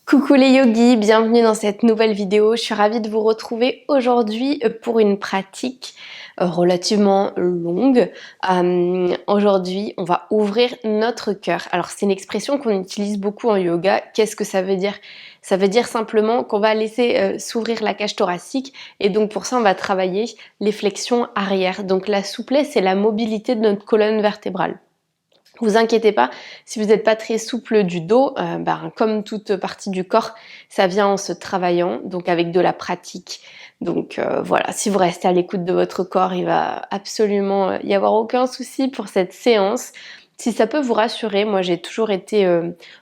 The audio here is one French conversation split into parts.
Coucou les yogis, bienvenue dans cette nouvelle vidéo. Je suis ravie de vous retrouver aujourd'hui pour une pratique relativement longue. Aujourd'hui, on va ouvrir notre cœur. Alors c'est une expression qu'on utilise beaucoup en yoga. Qu'est-ce que ça veut dire? Ça veut dire simplement qu'on va laisser s'ouvrir la cage thoracique et donc pour ça on va travailler les flexions arrière. Donc la souplesse et la mobilité de notre colonne vertébrale. Vous inquiétez pas, si vous n'êtes pas très souple du dos, comme toute partie du corps, ça vient en se travaillant, donc avec de la pratique. Donc voilà, si vous restez à l'écoute de votre corps, il va absolument y avoir aucun souci pour cette séance. Si ça peut vous rassurer, moi j'ai toujours été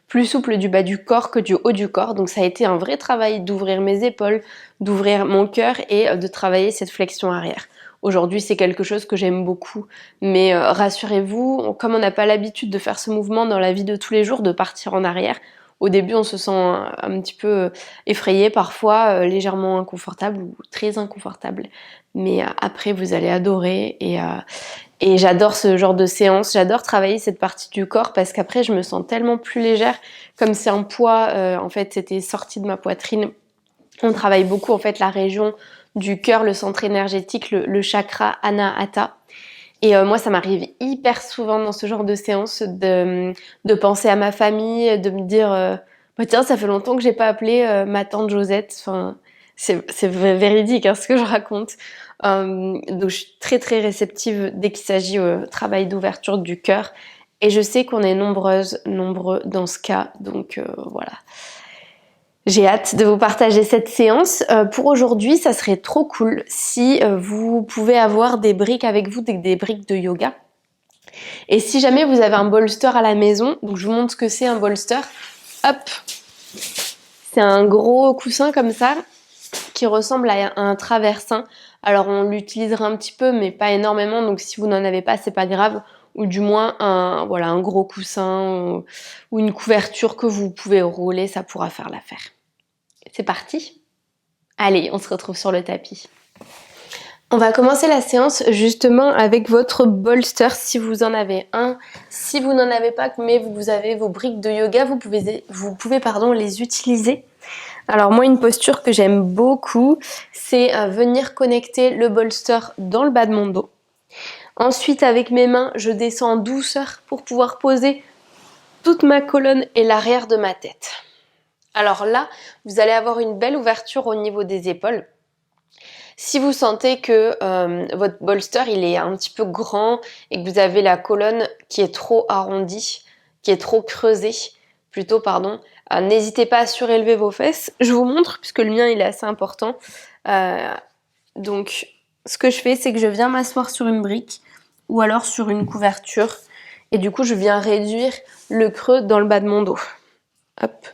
plus souple du bas du corps que du haut du corps, donc ça a été un vrai travail d'ouvrir mes épaules, d'ouvrir mon cœur et de travailler cette flexion arrière. Aujourd'hui, c'est quelque chose que j'aime beaucoup. Mais rassurez-vous, comme on n'a pas l'habitude de faire ce mouvement dans la vie de tous les jours, de partir en arrière, au début, on se sent un petit peu effrayé parfois, légèrement inconfortable ou très inconfortable. Mais après, vous allez adorer et j'adore ce genre de séance. J'adore travailler cette partie du corps parce qu'après, je me sens tellement plus légère. Comme c'est un poids, en fait, c'était sorti de ma poitrine. On travaille beaucoup en fait la région du cœur, le centre énergétique, le chakra Anahata. Et moi, ça m'arrive hyper souvent dans ce genre de séance de penser à ma famille, de me dire tiens, ça fait longtemps que j'ai pas appelé ma tante Josette. Enfin, c'est véridique hein, ce que je raconte. Donc, je suis très très réceptive dès qu'il s'agit travail d'ouverture du cœur. Et je sais qu'on est nombreux dans ce cas. Donc voilà. J'ai hâte de vous partager cette séance. Pour aujourd'hui, ça serait trop cool si vous pouvez avoir des briques avec vous, des briques de yoga. Et si jamais vous avez un bolster à la maison, donc je vous montre ce que c'est un bolster. Hop, c'est un gros coussin comme ça qui ressemble à un traversin. Alors on l'utilisera un petit peu, mais pas énormément. Donc si vous n'en avez pas, c'est pas grave. Ou du moins un gros coussin ou une couverture que vous pouvez rouler, ça pourra faire l'affaire. C'est parti? Allez, on se retrouve sur le tapis. On va commencer la séance justement avec votre bolster si vous en avez un. Si vous n'en avez pas, mais vous avez vos briques de yoga, vous pouvez les utiliser. Alors moi, une posture que j'aime beaucoup, c'est venir connecter le bolster dans le bas de mon dos. Ensuite, avec mes mains, je descends en douceur pour pouvoir poser toute ma colonne et l'arrière de ma tête. Alors là, vous allez avoir une belle ouverture au niveau des épaules. Si vous sentez que votre bolster il est un petit peu grand et que vous avez la colonne qui est trop arrondie, qui est trop creusée, n'hésitez pas à surélever vos fesses. Je vous montre puisque le mien il est assez important. Donc ce que je fais, c'est que je viens m'asseoir sur une brique ou alors sur une couverture et du coup je viens réduire le creux dans le bas de mon dos. Hop.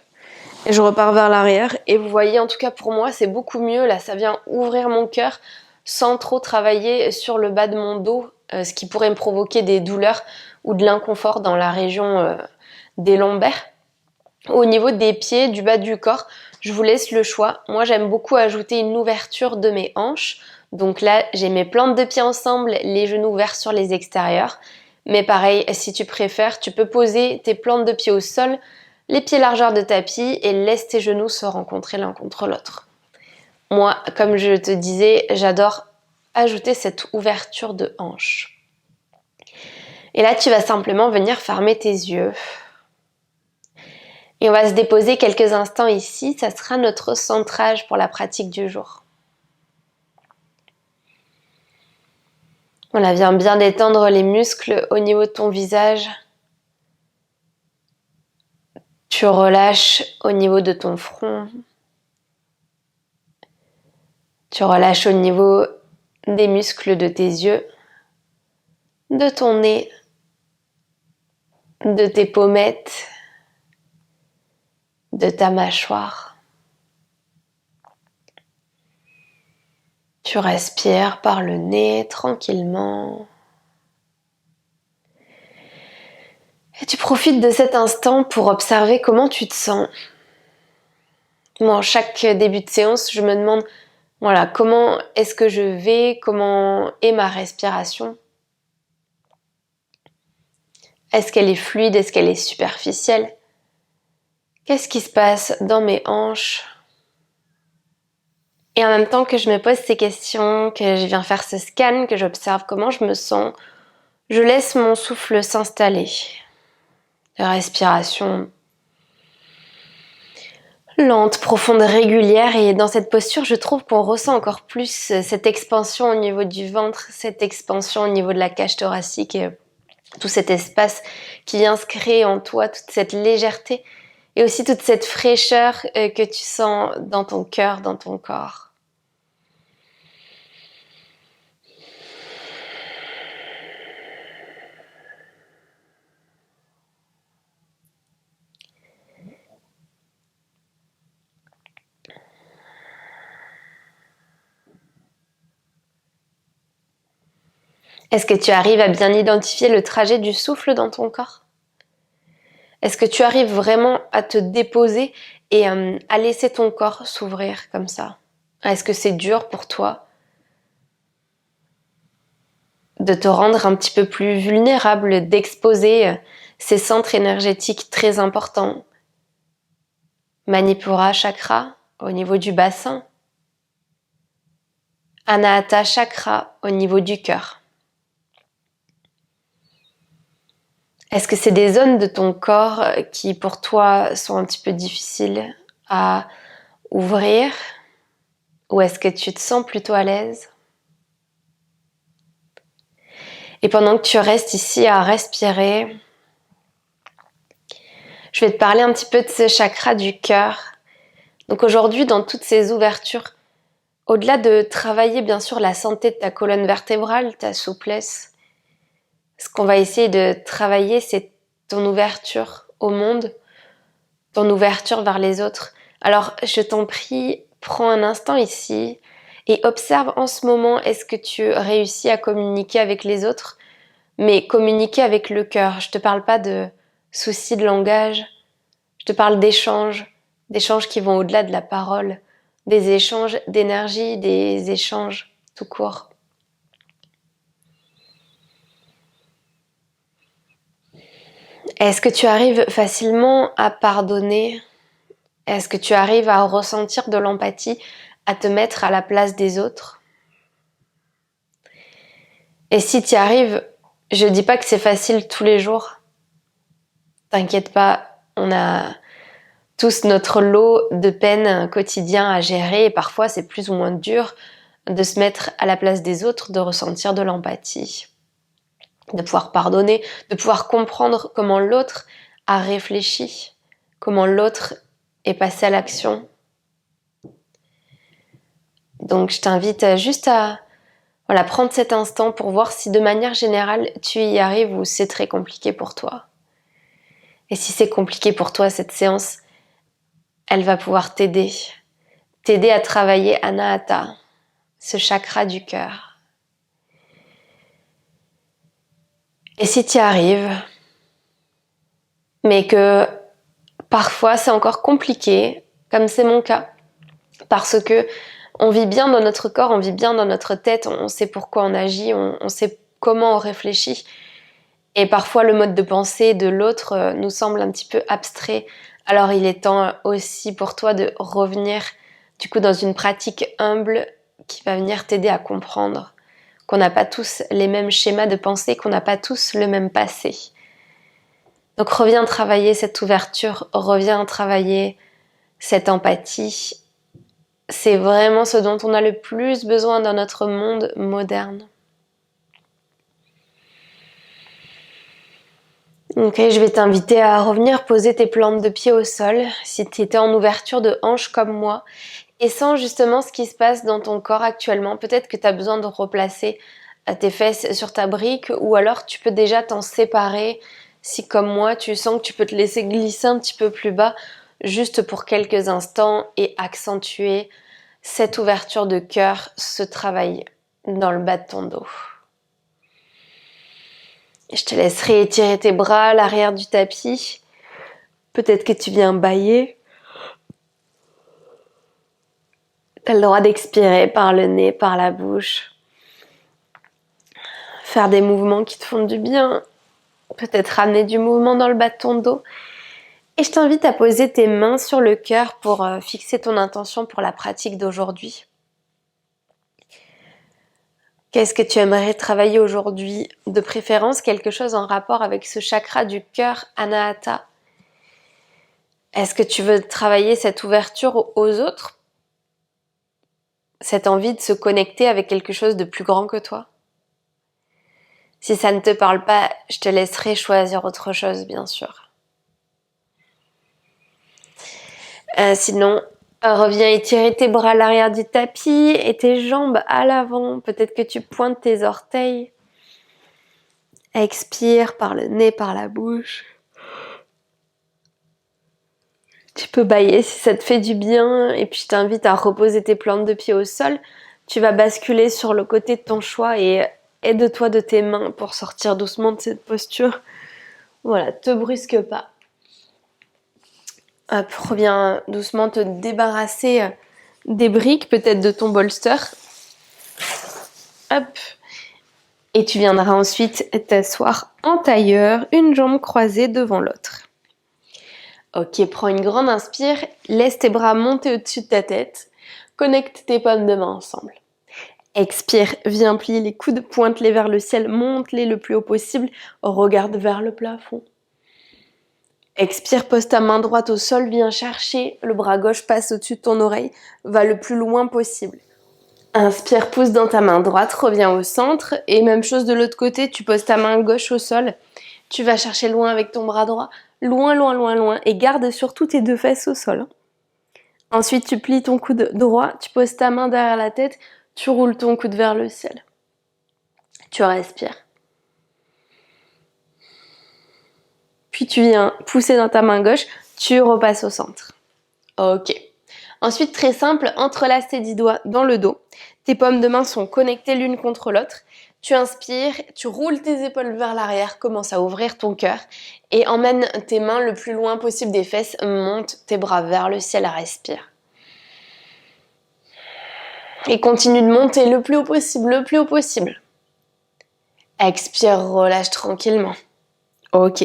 Et je repars vers l'arrière et vous voyez, en tout cas pour moi c'est beaucoup mieux, là ça vient ouvrir mon cœur sans trop travailler sur le bas de mon dos, ce qui pourrait me provoquer des douleurs ou de l'inconfort dans la région des lombaires. Au niveau des pieds, du bas du corps, je vous laisse le choix. Moi j'aime beaucoup ajouter une ouverture de mes hanches, donc là j'ai mes plantes de pieds ensemble, les genoux ouverts sur les extérieurs. Mais pareil, si tu préfères, tu peux poser tes plantes de pieds au sol, les pieds largeur de tapis et laisse tes genoux se rencontrer l'un contre l'autre. Moi, comme je te disais, j'adore ajouter cette ouverture de hanche. Et là, tu vas simplement venir fermer tes yeux. Et on va se déposer quelques instants ici. Ça sera notre centrage pour la pratique du jour. Voilà, viens bien détendre les muscles au niveau de ton visage. Tu relâches au niveau de ton front. Tu relâches au niveau des muscles de tes yeux, de ton nez, de tes pommettes, de ta mâchoire. Tu respires par le nez tranquillement. Et tu profites de cet instant pour observer comment tu te sens. Moi, en chaque début de séance, je me demande comment est-ce que je vais, comment est ma respiration. Est-ce qu'elle est fluide, est-ce qu'elle est superficielle? Qu'est-ce qui se passe dans mes hanches? Et en même temps que je me pose ces questions, que je viens faire ce scan, que j'observe comment je me sens, je laisse mon souffle s'installer. La respiration lente, profonde, régulière, et dans cette posture, je trouve qu'on ressent encore plus cette expansion au niveau du ventre, cette expansion au niveau de la cage thoracique, et tout cet espace qui vient se créer en toi, toute cette légèreté, et aussi toute cette fraîcheur que tu sens dans ton cœur, dans ton corps. Est-ce que tu arrives à bien identifier le trajet du souffle dans ton corps? Est-ce que tu arrives vraiment à te déposer et à laisser ton corps s'ouvrir comme ça? Est-ce que c'est dur pour toi de te rendre un petit peu plus vulnérable, d'exposer ces centres énergétiques très importants? Manipura chakra au niveau du bassin, Anahata chakra au niveau du cœur. Est-ce que c'est des zones de ton corps qui pour toi sont un petit peu difficiles à ouvrir, ou est-ce que tu te sens plutôt à l'aise? Et pendant que tu restes ici à respirer, je vais te parler un petit peu de ce chakra du cœur. Donc aujourd'hui, dans toutes ces ouvertures, au-delà de travailler bien sûr la santé de ta colonne vertébrale, ta souplesse, ce qu'on va essayer de travailler, c'est ton ouverture au monde, ton ouverture vers les autres. Alors, je t'en prie, prends un instant ici et observe en ce moment, est-ce que tu réussis à communiquer avec les autres, mais communiquer avec le cœur. Je te parle pas de soucis de langage, je te parle d'échanges, d'échanges qui vont au-delà de la parole, des échanges d'énergie, des échanges tout court. Est-ce que tu arrives facilement à pardonner? Est-ce que tu arrives à ressentir de l'empathie, à te mettre à la place des autres? Et si tu y arrives, je dis pas que c'est facile tous les jours. T'inquiète pas, on a tous notre lot de peines quotidiens à gérer, et parfois c'est plus ou moins dur de se mettre à la place des autres, de ressentir de l'empathie, de pouvoir pardonner, de pouvoir comprendre comment l'autre a réfléchi, comment l'autre est passé à l'action. Donc je t'invite juste à prendre cet instant pour voir si de manière générale tu y arrives ou c'est très compliqué pour toi. Et si c'est compliqué pour toi, cette séance, elle va pouvoir t'aider à travailler Anahata, ce chakra du cœur. Et si tu y arrives, mais que parfois c'est encore compliqué, comme c'est mon cas, parce que on vit bien dans notre corps, on vit bien dans notre tête, on sait pourquoi on agit, on sait comment on réfléchit, et parfois le mode de pensée de l'autre nous semble un petit peu abstrait. Alors il est temps aussi pour toi de revenir du coup dans une pratique humble qui va venir t'aider à comprendre qu'on n'a pas tous les mêmes schémas de pensée, qu'on n'a pas tous le même passé. Donc reviens travailler cette ouverture, reviens travailler cette empathie. C'est vraiment ce dont on a le plus besoin dans notre monde moderne. Ok, je vais t'inviter à revenir poser tes plantes de pied au sol, si tu étais en ouverture de hanche comme moi, et sens justement ce qui se passe dans ton corps actuellement. Peut-être que tu as besoin de replacer tes fesses sur ta brique, ou alors tu peux déjà t'en séparer si comme moi tu sens que tu peux te laisser glisser un petit peu plus bas, juste pour quelques instants, et accentuer cette ouverture de cœur, ce travail dans le bas de ton dos. Je te laisserai étirer tes bras à l'arrière du tapis. Peut-être que tu viens bâiller. Tu as le droit d'expirer par le nez, par la bouche. Faire des mouvements qui te font du bien. Peut-être ramener du mouvement dans le bas de ton dos. Et je t'invite à poser tes mains sur le cœur pour fixer ton intention pour la pratique d'aujourd'hui. Qu'est-ce que tu aimerais travailler aujourd'hui? De préférence, quelque chose en rapport avec ce chakra du cœur, Anahata. Est-ce que tu veux travailler cette ouverture aux autres? Cette envie de se connecter avec quelque chose de plus grand que toi? Si ça ne te parle pas, je te laisserai choisir autre chose, bien sûr. Sinon, reviens étirer tes bras à l'arrière du tapis et tes jambes à l'avant. Peut-être que tu pointes tes orteils. Expire par le nez, par la bouche. Tu peux bâiller si ça te fait du bien. Et puis je t'invite à reposer tes plantes de pied au sol. Tu vas basculer sur le côté de ton choix et aide-toi de tes mains pour sortir doucement de cette posture. Voilà, te brusque pas. Hop, reviens doucement te débarrasser des briques, peut-être de ton bolster. Hop. Et tu viendras ensuite t'asseoir en tailleur, une jambe croisée devant l'autre. Ok, prends une grande inspire, laisse tes bras monter au-dessus de ta tête, connecte tes paumes de main ensemble. Expire, viens plier les coudes, pointe-les vers le ciel, monte-les le plus haut possible, regarde vers le plafond. Expire, pose ta main droite au sol, viens chercher, le bras gauche passe au-dessus de ton oreille, va le plus loin possible. Inspire, pousse dans ta main droite, reviens au centre et même chose de l'autre côté, tu poses ta main gauche au sol, tu vas chercher loin avec ton bras droit, loin, loin, loin, loin et garde surtout tes deux fesses au sol. Ensuite, tu plies ton coude droit, tu poses ta main derrière la tête, tu roules ton coude vers le ciel. Tu respires. Puis tu viens pousser dans ta main gauche, tu repasses au centre. Ok. Ensuite, très simple, entrelace tes 10 doigts dans le dos. Tes paumes de main sont connectées l'une contre l'autre. Tu inspires, tu roules tes épaules vers l'arrière, commence à ouvrir ton cœur et emmène tes mains le plus loin possible des fesses, monte tes bras vers le ciel, respire. Et continue de monter le plus haut possible, le plus haut possible. Expire, relâche tranquillement. Ok.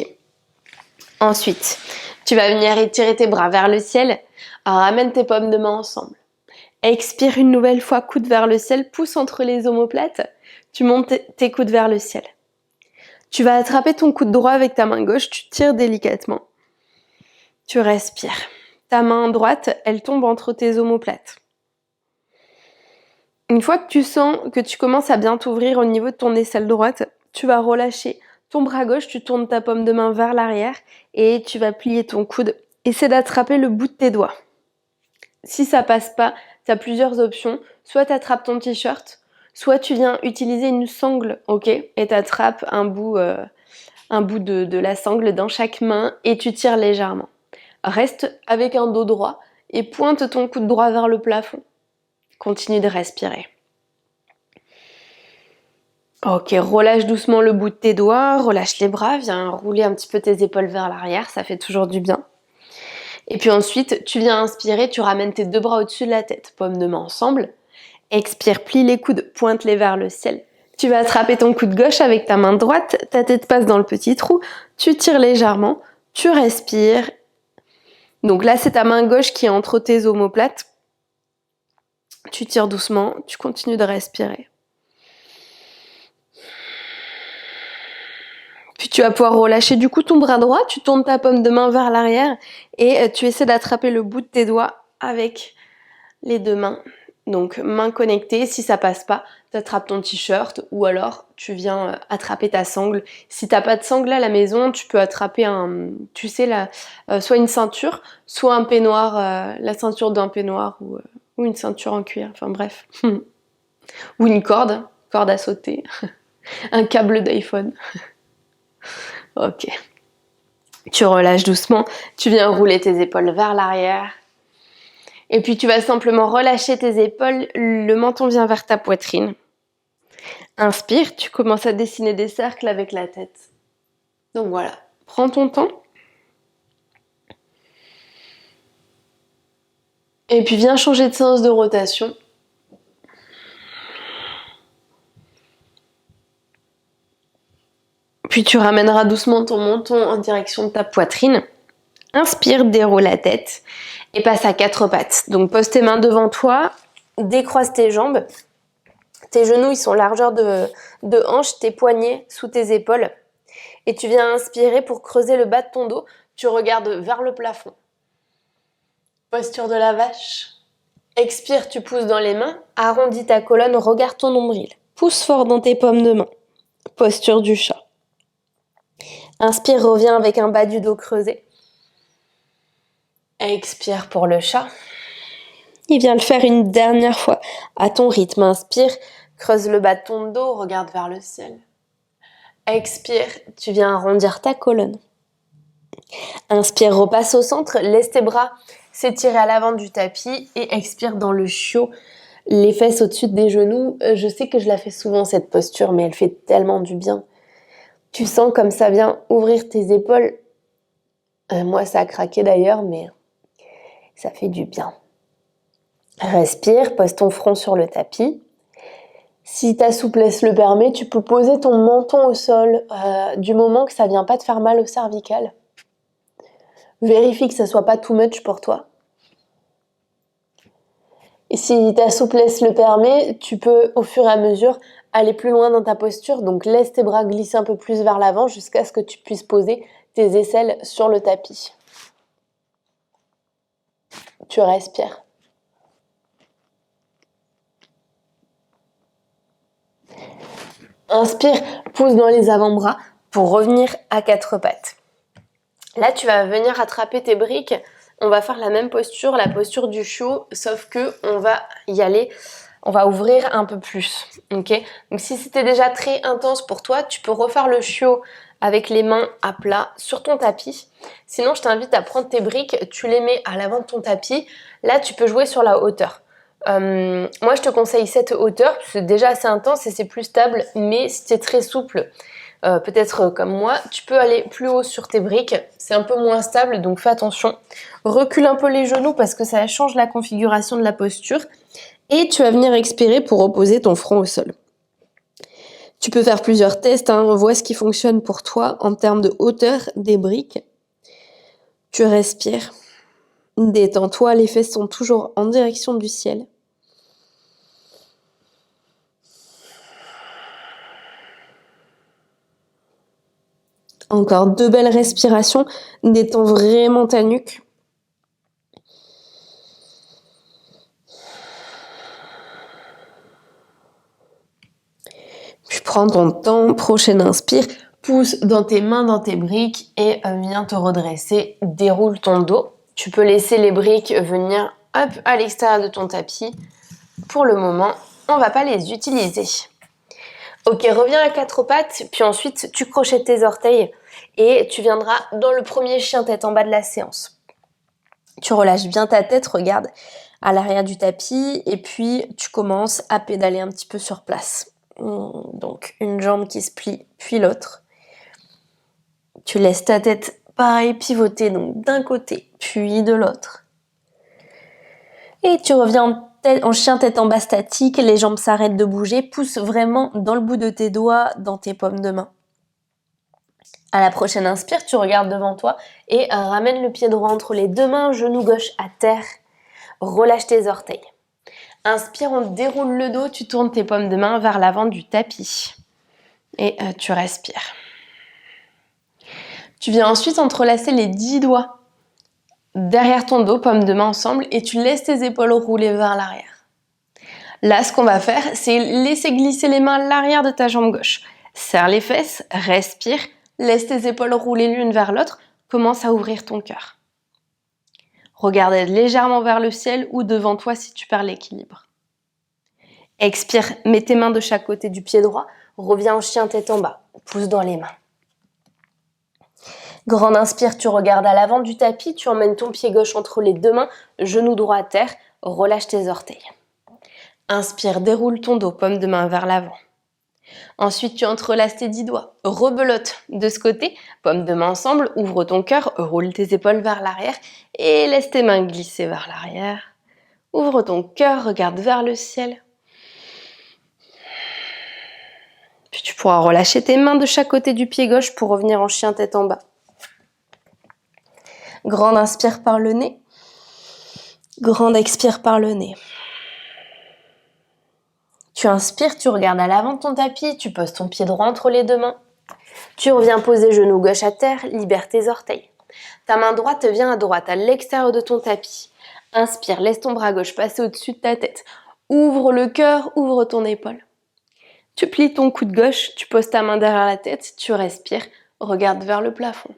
Ensuite, tu vas venir étirer tes bras vers le ciel. Ramène tes paumes de main ensemble. Expire une nouvelle fois, coude vers le ciel, pousse entre les omoplates. Tu montes tes coudes vers le ciel. Tu vas attraper ton coude droit avec ta main gauche, tu tires délicatement. Tu respires. Ta main droite, elle tombe entre tes omoplates. Une fois que tu sens que tu commences à bien t'ouvrir au niveau de ton aisselle droite, tu vas relâcher ton bras gauche, tu tournes ta paume de main vers l'arrière et tu vas plier ton coude. Essaie d'attraper le bout de tes doigts. Si ça passe pas, tu as plusieurs options. Soit tu attrapes ton t-shirt, soit tu viens utiliser une sangle, ok, et tu attrapes un bout de la sangle dans chaque main et tu tires légèrement. Reste avec un dos droit et pointe ton coude droit vers le plafond. Continue de respirer. Ok, relâche doucement le bout de tes doigts, relâche les bras, viens rouler un petit peu tes épaules vers l'arrière, ça fait toujours du bien. Et puis ensuite, tu viens inspirer, tu ramènes tes deux bras au-dessus de la tête, paumes de main ensemble. Expire, plie les coudes, pointe-les vers le ciel. Tu vas attraper ton coude gauche avec ta main droite, ta tête passe dans le petit trou, tu tires légèrement, tu respires. Donc là, c'est ta main gauche qui est entre tes omoplates. Tu tires doucement, tu continues de respirer. Puis tu vas pouvoir relâcher du coup ton bras droit, tu tournes ta paume de main vers l'arrière et tu essaies d'attraper le bout de tes doigts avec les deux mains. Donc main connectée, si ça passe pas, tu attrapes ton t-shirt ou alors tu viens attraper ta sangle. Si t'as pas de sangle à la maison, tu peux attraper soit une ceinture, soit un peignoir, la ceinture d'un peignoir ou une ceinture en cuir, enfin bref. Ou une corde à sauter, un câble d'iPhone. Ok. Tu relâches doucement, tu viens rouler tes épaules vers l'arrière. Et puis tu vas simplement relâcher tes épaules, le menton vient vers ta poitrine. Inspire, tu commences à dessiner des cercles avec la tête. Donc voilà, prends ton temps. Et puis viens changer de sens de rotation. Puis tu ramèneras doucement ton menton en direction de ta poitrine. Inspire, déroule la tête et passe à quatre pattes. Donc pose tes mains devant toi, décroise tes jambes. Tes genoux, ils sont largeur de hanche, tes poignets sous tes épaules. Et tu viens inspirer pour creuser le bas de ton dos. Tu regardes vers le plafond. Posture de la vache. Expire, tu pousses dans les mains. Arrondis ta colonne, regarde ton nombril. Pousse fort dans tes paumes de main. Posture du chat. Inspire, reviens avec un bas du dos creusé. Expire pour le chat. Et viens le faire une dernière fois à ton rythme. Inspire, creuse le bas de ton dos, regarde vers le ciel. Expire, tu viens arrondir ta colonne. Inspire, repasse au centre, laisse tes bras s'étirer à l'avant du tapis et expire dans le chiot, les fesses au-dessus des genoux. Je sais que je la fais souvent cette posture, mais elle fait tellement du bien. Tu sens comme ça vient ouvrir tes épaules. Moi, ça a craqué d'ailleurs, mais ça fait du bien. Respire, pose ton front sur le tapis. Si ta souplesse le permet, tu peux poser ton menton au sol du moment que ça vient pas te faire mal au cervical. Vérifie que ça soit pas too much pour toi. Et si ta souplesse le permet, tu peux au fur et à mesure aller plus loin dans ta posture. Donc laisse tes bras glisser un peu plus vers l'avant jusqu'à ce que tu puisses poser tes aisselles sur le tapis. Tu respires. Inspire, pousse dans les avant-bras pour revenir à quatre pattes. Là, tu vas venir attraper tes briques. On va faire la même posture, la posture du chiot, sauf que on va y aller, on va ouvrir un peu plus. Ok ? Donc si c'était déjà très intense pour toi, tu peux refaire le chiot avec les mains à plat sur ton tapis. Sinon, je t'invite à prendre tes briques, tu les mets à l'avant de ton tapis. Là, tu peux jouer sur la hauteur. Moi, je te conseille cette hauteur, c'est déjà assez intense et c'est plus stable, mais si tu es très souple, peut-être comme moi, tu peux aller plus haut sur tes briques, c'est un peu moins stable, donc fais attention. Recule un peu les genoux parce que ça change la configuration de la posture et tu vas venir expirer pour reposer ton front au sol. Tu peux faire plusieurs tests, vois ce qui fonctionne pour toi en termes de hauteur des briques. Tu respires, détends-toi, les fesses sont toujours en direction du ciel. Encore 2 belles respirations, détends vraiment ta nuque. Puis prends ton temps, prochaine inspire, pousse dans tes mains, dans tes briques et viens te redresser, déroule ton dos. Tu peux laisser les briques venir hop, à l'extérieur de ton tapis. Pour le moment, on ne va pas les utiliser. Ok, reviens à quatre pattes, puis ensuite tu crochettes tes orteils et tu viendras dans le premier chien tête en bas de la séance. Tu relâches bien ta tête, regarde à l'arrière du tapis et puis tu commences à pédaler un petit peu sur place. Donc une jambe qui se plie, puis l'autre. Tu laisses ta tête pareil pivoter, donc d'un côté, puis de l'autre. Et tu reviens en chien tête en bas statique, les jambes s'arrêtent de bouger, pousse vraiment dans le bout de tes doigts, dans tes paumes de main. À la prochaine inspire, tu regardes devant toi et ramène le pied droit entre les deux mains, genou gauche à terre. Relâche tes orteils. Inspire, on déroule le dos, tu tournes tes paumes de main vers l'avant du tapis. Et tu respires. Tu viens ensuite entrelacer les 10 doigts derrière ton dos, paumes de main ensemble, et tu laisses tes épaules rouler vers l'arrière. Là, ce qu'on va faire, c'est laisser glisser les mains à l'arrière de ta jambe gauche. Serre les fesses, respire, laisse tes épaules rouler l'une vers l'autre, commence à ouvrir ton cœur. Regarde légèrement vers le ciel ou devant toi si tu perds l'équilibre. Expire, mets tes mains de chaque côté du pied droit, reviens en chien tête en bas, pousse dans les mains. Grande inspire, tu regardes à l'avant du tapis, tu emmènes ton pied gauche entre les deux mains, genou droit à terre, relâche tes orteils. Inspire, déroule ton dos, paume de main vers l'avant. Ensuite, tu entrelaces tes 10 doigts, rebelote de ce côté, paume de main ensemble, ouvre ton cœur, roule tes épaules vers l'arrière et laisse tes mains glisser vers l'arrière. Ouvre ton cœur, regarde vers le ciel. Puis tu pourras relâcher tes mains de chaque côté du pied gauche pour revenir en chien tête en bas. Grande inspire par le nez. Grande expire par le nez. Tu inspires, tu regardes à l'avant de ton tapis, tu poses ton pied droit entre les deux mains. Tu reviens poser genou gauche à terre, libère tes orteils. Ta main droite vient à droite, à l'extérieur de ton tapis. Inspire, laisse ton bras gauche passer au-dessus de ta tête. Ouvre le cœur, ouvre ton épaule. Tu plies ton coude gauche, tu poses ta main derrière la tête, tu respires, regarde vers le plafond.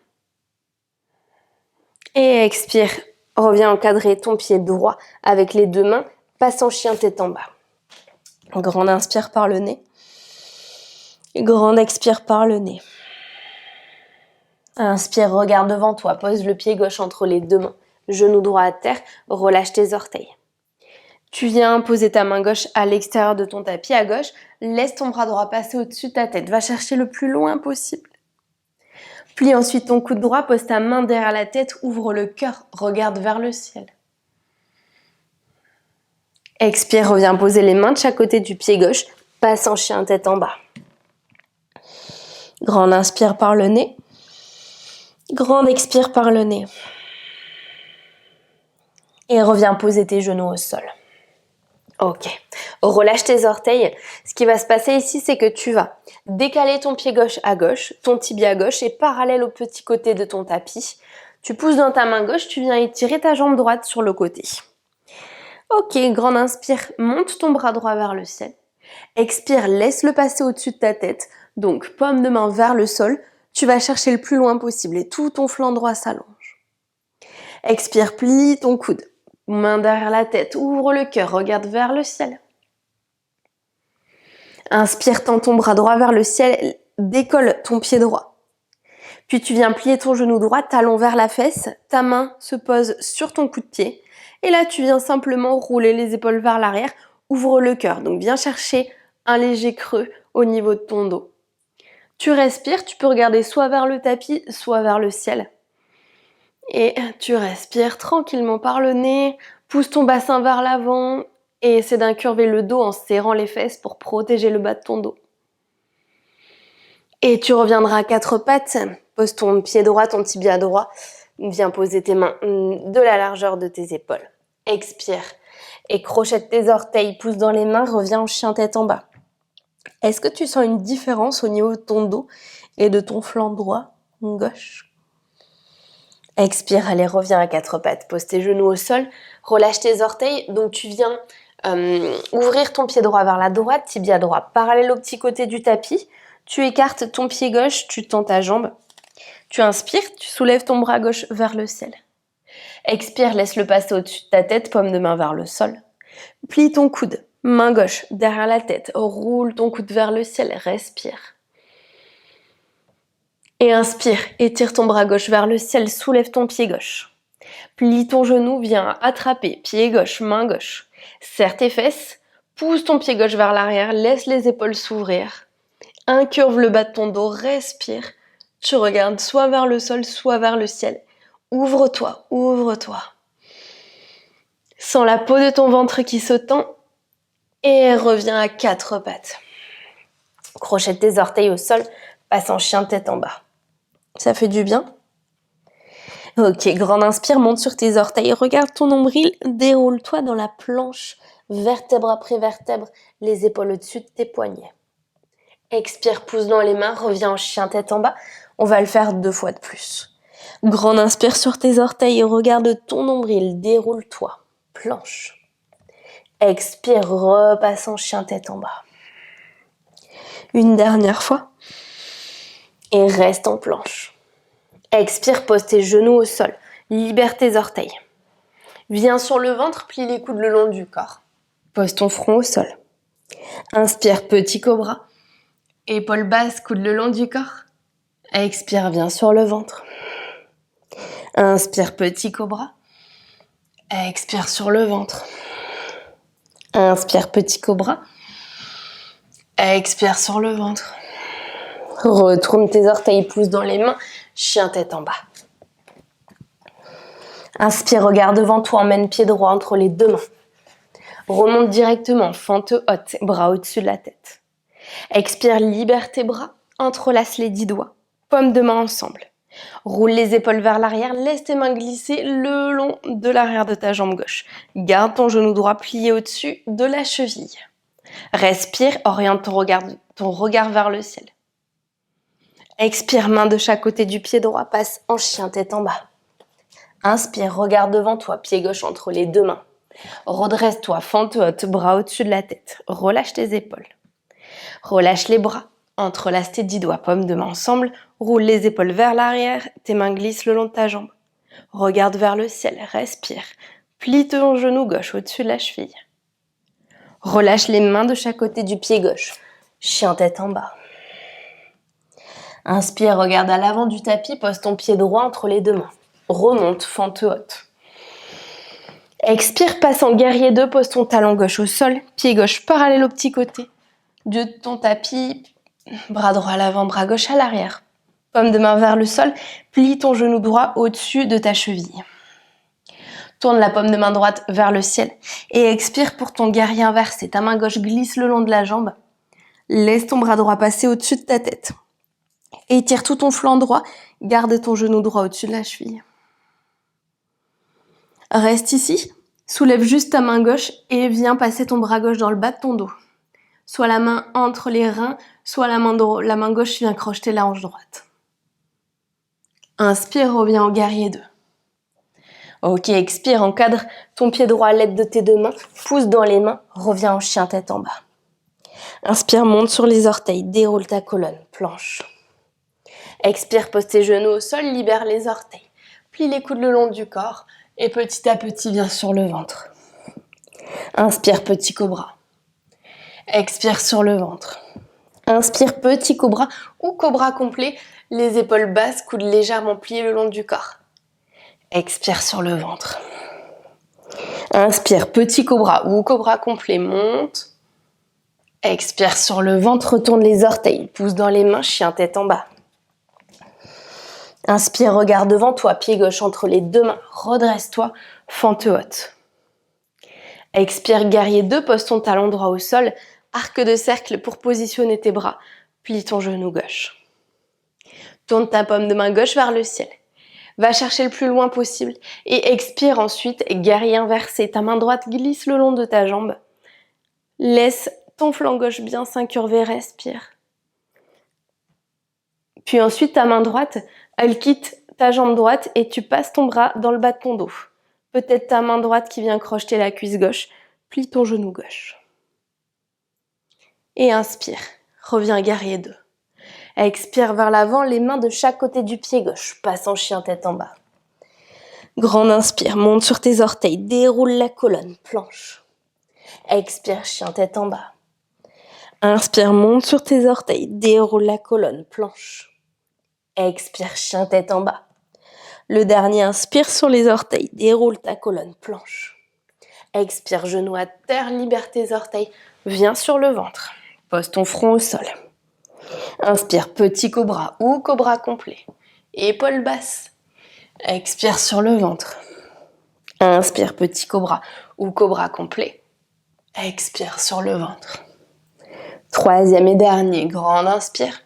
Et expire, reviens encadrer ton pied droit avec les deux mains, passe en chien tête en bas. Grande inspire par le nez. Grande expire par le nez. Inspire, regarde devant toi, pose le pied gauche entre les deux mains, genou droit à terre, relâche tes orteils. Tu viens poser ta main gauche à l'extérieur de ton tapis à gauche, laisse ton bras droit passer au-dessus de ta tête, va chercher le plus loin possible. Plie ensuite ton coude droit, pose ta main derrière la tête, ouvre le cœur, regarde vers le ciel. Expire, reviens poser les mains de chaque côté du pied gauche, passe en chien tête en bas. Grande inspire par le nez. Grande expire par le nez. Et reviens poser tes genoux au sol. Ok, relâche tes orteils. Ce qui va se passer ici, c'est que tu vas décaler ton pied gauche à gauche, ton tibia gauche est parallèle au petit côté de ton tapis. Tu pousses dans ta main gauche, tu viens étirer ta jambe droite sur le côté. Ok, grande inspire, monte ton bras droit vers le ciel. Expire, laisse-le passer au-dessus de ta tête. Donc, paume de main vers le sol. Tu vas chercher le plus loin possible et tout ton flanc droit s'allonge. Expire, plie ton coude. Main derrière la tête, ouvre le cœur, regarde vers le ciel. Inspire, tends ton bras droit vers le ciel, décolle ton pied droit. Puis tu viens plier ton genou droit, talon vers la fesse, ta main se pose sur ton coup de pied. Et là, tu viens simplement rouler les épaules vers l'arrière, ouvre le cœur. Donc viens chercher un léger creux au niveau de ton dos. Tu respires, tu peux regarder soit vers le tapis, soit vers le ciel. Et tu respires tranquillement par le nez, pousse ton bassin vers l'avant et essaie d'incurver le dos en serrant les fesses pour protéger le bas de ton dos. Et tu reviendras à quatre pattes, pose ton pied droit, ton tibia droit, viens poser tes mains de la largeur de tes épaules. Expire et crochette tes orteils, pousse dans les mains, reviens en chien tête en bas. Est-ce que tu sens une différence au niveau de ton dos et de ton flanc droit, gauche? Expire, allez, reviens à quatre pattes, pose tes genoux au sol, relâche tes orteils, donc tu viens ouvrir ton pied droit vers la droite, tibia droit parallèle au petit côté du tapis, tu écartes ton pied gauche, tu tends ta jambe, tu inspires, tu soulèves ton bras gauche vers le ciel. Expire, laisse-le passer au-dessus de ta tête, paume de main vers le sol. Plie ton coude, main gauche derrière la tête, roule ton coude vers le ciel, respire. Et inspire, étire ton bras gauche vers le ciel, soulève ton pied gauche. Plie ton genou, viens attraper, pied gauche, main gauche. Serre tes fesses, pousse ton pied gauche vers l'arrière, laisse les épaules s'ouvrir. Incurve le bas de ton dos, respire. Tu regardes soit vers le sol, soit vers le ciel. Ouvre-toi, ouvre-toi. Sens la peau de ton ventre qui se tend et reviens à quatre pattes. Crochette tes orteils au sol, passe en chien tête en bas. Ça fait du bien? Ok, grande inspire, monte sur tes orteils, regarde ton nombril, déroule-toi dans la planche, vertèbre après vertèbre, les épaules au-dessus de tes poignets. Expire, pousse dans les mains, reviens en chien tête en bas. On va le faire 2 fois de plus. Grande inspire sur tes orteils, regarde ton nombril, déroule-toi, planche. Expire, repasse en chien tête en bas. Une dernière fois. Et reste en planche. Expire, pose tes genoux au sol, libère tes orteils. Viens sur le ventre, plie les coudes le long du corps. Pose ton front au sol. Inspire, petit cobra. Épaules basses, coudes le long du corps. Expire, viens sur le ventre. Inspire, petit cobra. Expire sur le ventre. Inspire, petit cobra. Expire sur le ventre. Retourne tes orteils, pousse dans les mains, chien tête en bas. Inspire, regarde devant toi, emmène pied droit entre les deux mains. Remonte directement, fente haute, bras au-dessus de la tête. Expire, libère tes bras, entrelace les 10 doigts, paume de main ensemble. Roule les épaules vers l'arrière, laisse tes mains glisser le long de l'arrière de ta jambe gauche. Garde ton genou droit plié au-dessus de la cheville. Respire, oriente ton regard vers le ciel. Expire, main de chaque côté du pied droit, passe en chien tête en bas. Inspire, regarde devant toi, pied gauche entre les deux mains. Redresse-toi, fente haute, bras au-dessus de la tête. Relâche tes épaules. Relâche les bras. Entrelace tes 10 doigts, paumes de main ensemble. Roule les épaules vers l'arrière. Tes mains glissent le long de ta jambe. Regarde vers le ciel. Respire. Plie ton genou gauche au-dessus de la cheville. Relâche les mains de chaque côté du pied gauche. Chien tête en bas. Inspire, regarde à l'avant du tapis. Pose ton pied droit entre les deux mains. Remonte, fente haute. Expire, passe en guerrier 2, pose ton talon gauche au sol, pied gauche parallèle au petit côté de ton tapis, bras droit à l'avant, bras gauche à l'arrière. Paume de main vers le sol, plie ton genou droit au-dessus de ta cheville. Tourne la paume de main droite vers le ciel et expire pour ton guerrier inversé. Ta main gauche glisse le long de la jambe. Laisse ton bras droit passer au-dessus de ta tête. Étire tout ton flanc droit, garde ton genou droit au-dessus de la cheville. Reste ici, soulève juste ta main gauche et viens passer ton bras gauche dans le bas de ton dos. Soit la main entre les reins, soit la main gauche vient crocheter la hanche droite. Inspire, reviens en guerrier 2. Ok, expire, encadre ton pied droit à l'aide de tes deux mains, pousse dans les mains, reviens en chien tête en bas. Inspire, monte sur les orteils, déroule ta colonne, planche. Expire, pose tes genoux au sol, libère les orteils. Plie les coudes le long du corps. Et petit à petit, viens sur le ventre. Inspire, petit cobra. Expire sur le ventre. Inspire, petit cobra ou cobra complet. Les épaules basses, coudes légèrement pliés le long du corps. Expire sur le ventre. Inspire, petit cobra ou cobra complet, monte. Expire sur le ventre, retourne les orteils. Pousse dans les mains, chien tête en bas. Inspire, regarde devant toi, pied gauche entre les deux mains, redresse-toi, fente haute. Expire, guerrier 2, pose ton talon droit au sol, arc de cercle pour positionner tes bras, plie ton genou gauche. Tourne ta paume de main gauche vers le ciel. Va chercher le plus loin possible et expire ensuite, guerrier inversé, ta main droite glisse le long de ta jambe. Laisse ton flanc gauche bien s'incurver, respire. Puis ensuite, ta main droite, elle quitte ta jambe droite et tu passes ton bras dans le bas de ton dos. Peut-être ta main droite qui vient crocheter la cuisse gauche. Plie ton genou gauche. Et inspire. Reviens guerrier 2. Expire vers l'avant, les mains de chaque côté du pied gauche. Passe en chien tête en bas. Grande inspire, monte sur tes orteils, déroule la colonne, planche. Expire, chien tête en bas. Inspire, monte sur tes orteils, déroule la colonne, planche. Expire, chien tête en bas. Le dernier, inspire sur les orteils, déroule ta colonne, planche. Expire, genou à terre, libère tes orteils, viens sur le ventre. Pose ton front au sol. Inspire, petit cobra ou cobra complet. Épaules basses. Expire sur le ventre. Inspire, petit cobra ou cobra complet. Expire sur le ventre. Troisième et dernier, grande inspire.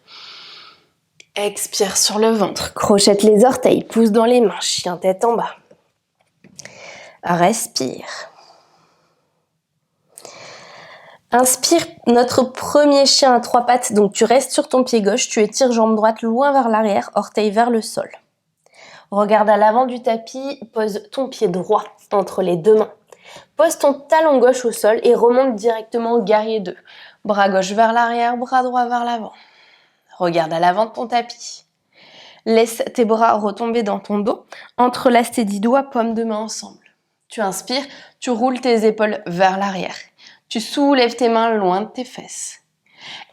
Expire sur le ventre, crochette les orteils, pousse dans les mains, chien tête en bas. Respire. Inspire, notre premier chien à 3 pattes, donc tu restes sur ton pied gauche, tu étires jambe droite loin vers l'arrière, orteil vers le sol. Regarde à l'avant du tapis, pose ton pied droit entre les deux mains. Pose ton talon gauche au sol et remonte directement au guerrier 2. Bras gauche vers l'arrière, bras droit vers l'avant. Regarde à l'avant de ton tapis. Laisse tes bras retomber dans ton dos. Entrelace tes 10 doigts, paumes de main ensemble. Tu inspires, tu roules tes épaules vers l'arrière. Tu soulèves tes mains loin de tes fesses.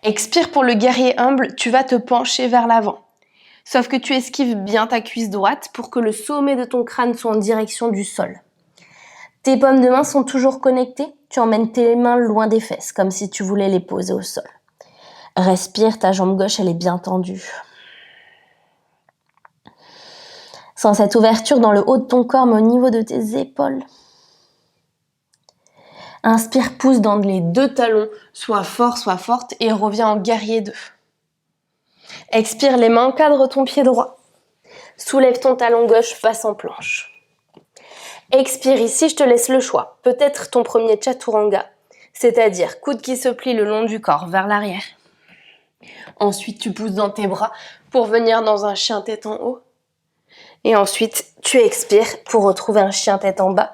Expire pour le guerrier humble, tu vas te pencher vers l'avant. Sauf que tu esquives bien ta cuisse droite pour que le sommet de ton crâne soit en direction du sol. Tes paumes de main sont toujours connectées, tu emmènes tes mains loin des fesses, comme si tu voulais les poser au sol. Respire, ta jambe gauche, elle est bien tendue. Sens cette ouverture dans le haut de ton corps, mais au niveau de tes épaules. Inspire, pousse dans les 2 talons, sois fort, sois forte, et reviens en guerrier 2. Expire, les mains encadrent ton pied droit. Soulève ton talon gauche, passe en planche. Expire ici, je te laisse le choix. Peut-être ton premier chaturanga, c'est-à-dire coude qui se plie le long du corps vers l'arrière. Ensuite, tu pousses dans tes bras pour venir dans un chien tête en haut. Et ensuite, tu expires pour retrouver un chien tête en bas.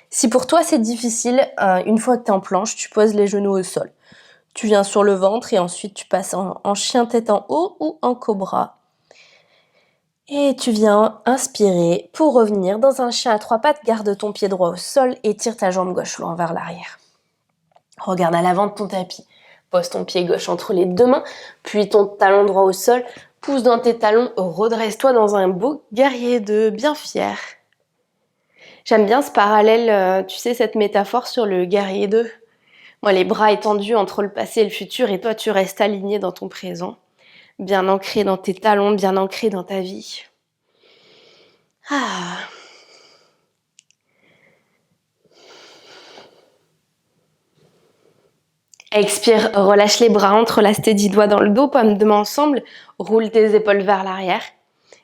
Si pour toi c'est difficile, une fois que tu es en planche, tu poses les genoux au sol. Tu viens sur le ventre et ensuite tu passes en chien tête en haut ou en cobra. Et tu viens inspirer pour revenir dans un chien à 3 pattes. Garde ton pied droit au sol et tire ta jambe gauche loin vers l'arrière. Regarde à l'avant de ton tapis. Pose ton pied gauche entre les deux mains, puis ton talon droit au sol. Pousse dans tes talons, redresse-toi dans un beau guerrier 2, bien fier. J'aime bien ce parallèle, tu sais, cette métaphore sur le guerrier 2. Moi, les bras étendus entre le passé et le futur, et toi, tu restes aligné dans ton présent. Bien ancré dans tes talons, bien ancré dans ta vie. Ah. Expire, relâche les bras, entrelace tes 10 doigts dans le dos, paumes de main ensemble, roule tes épaules vers l'arrière.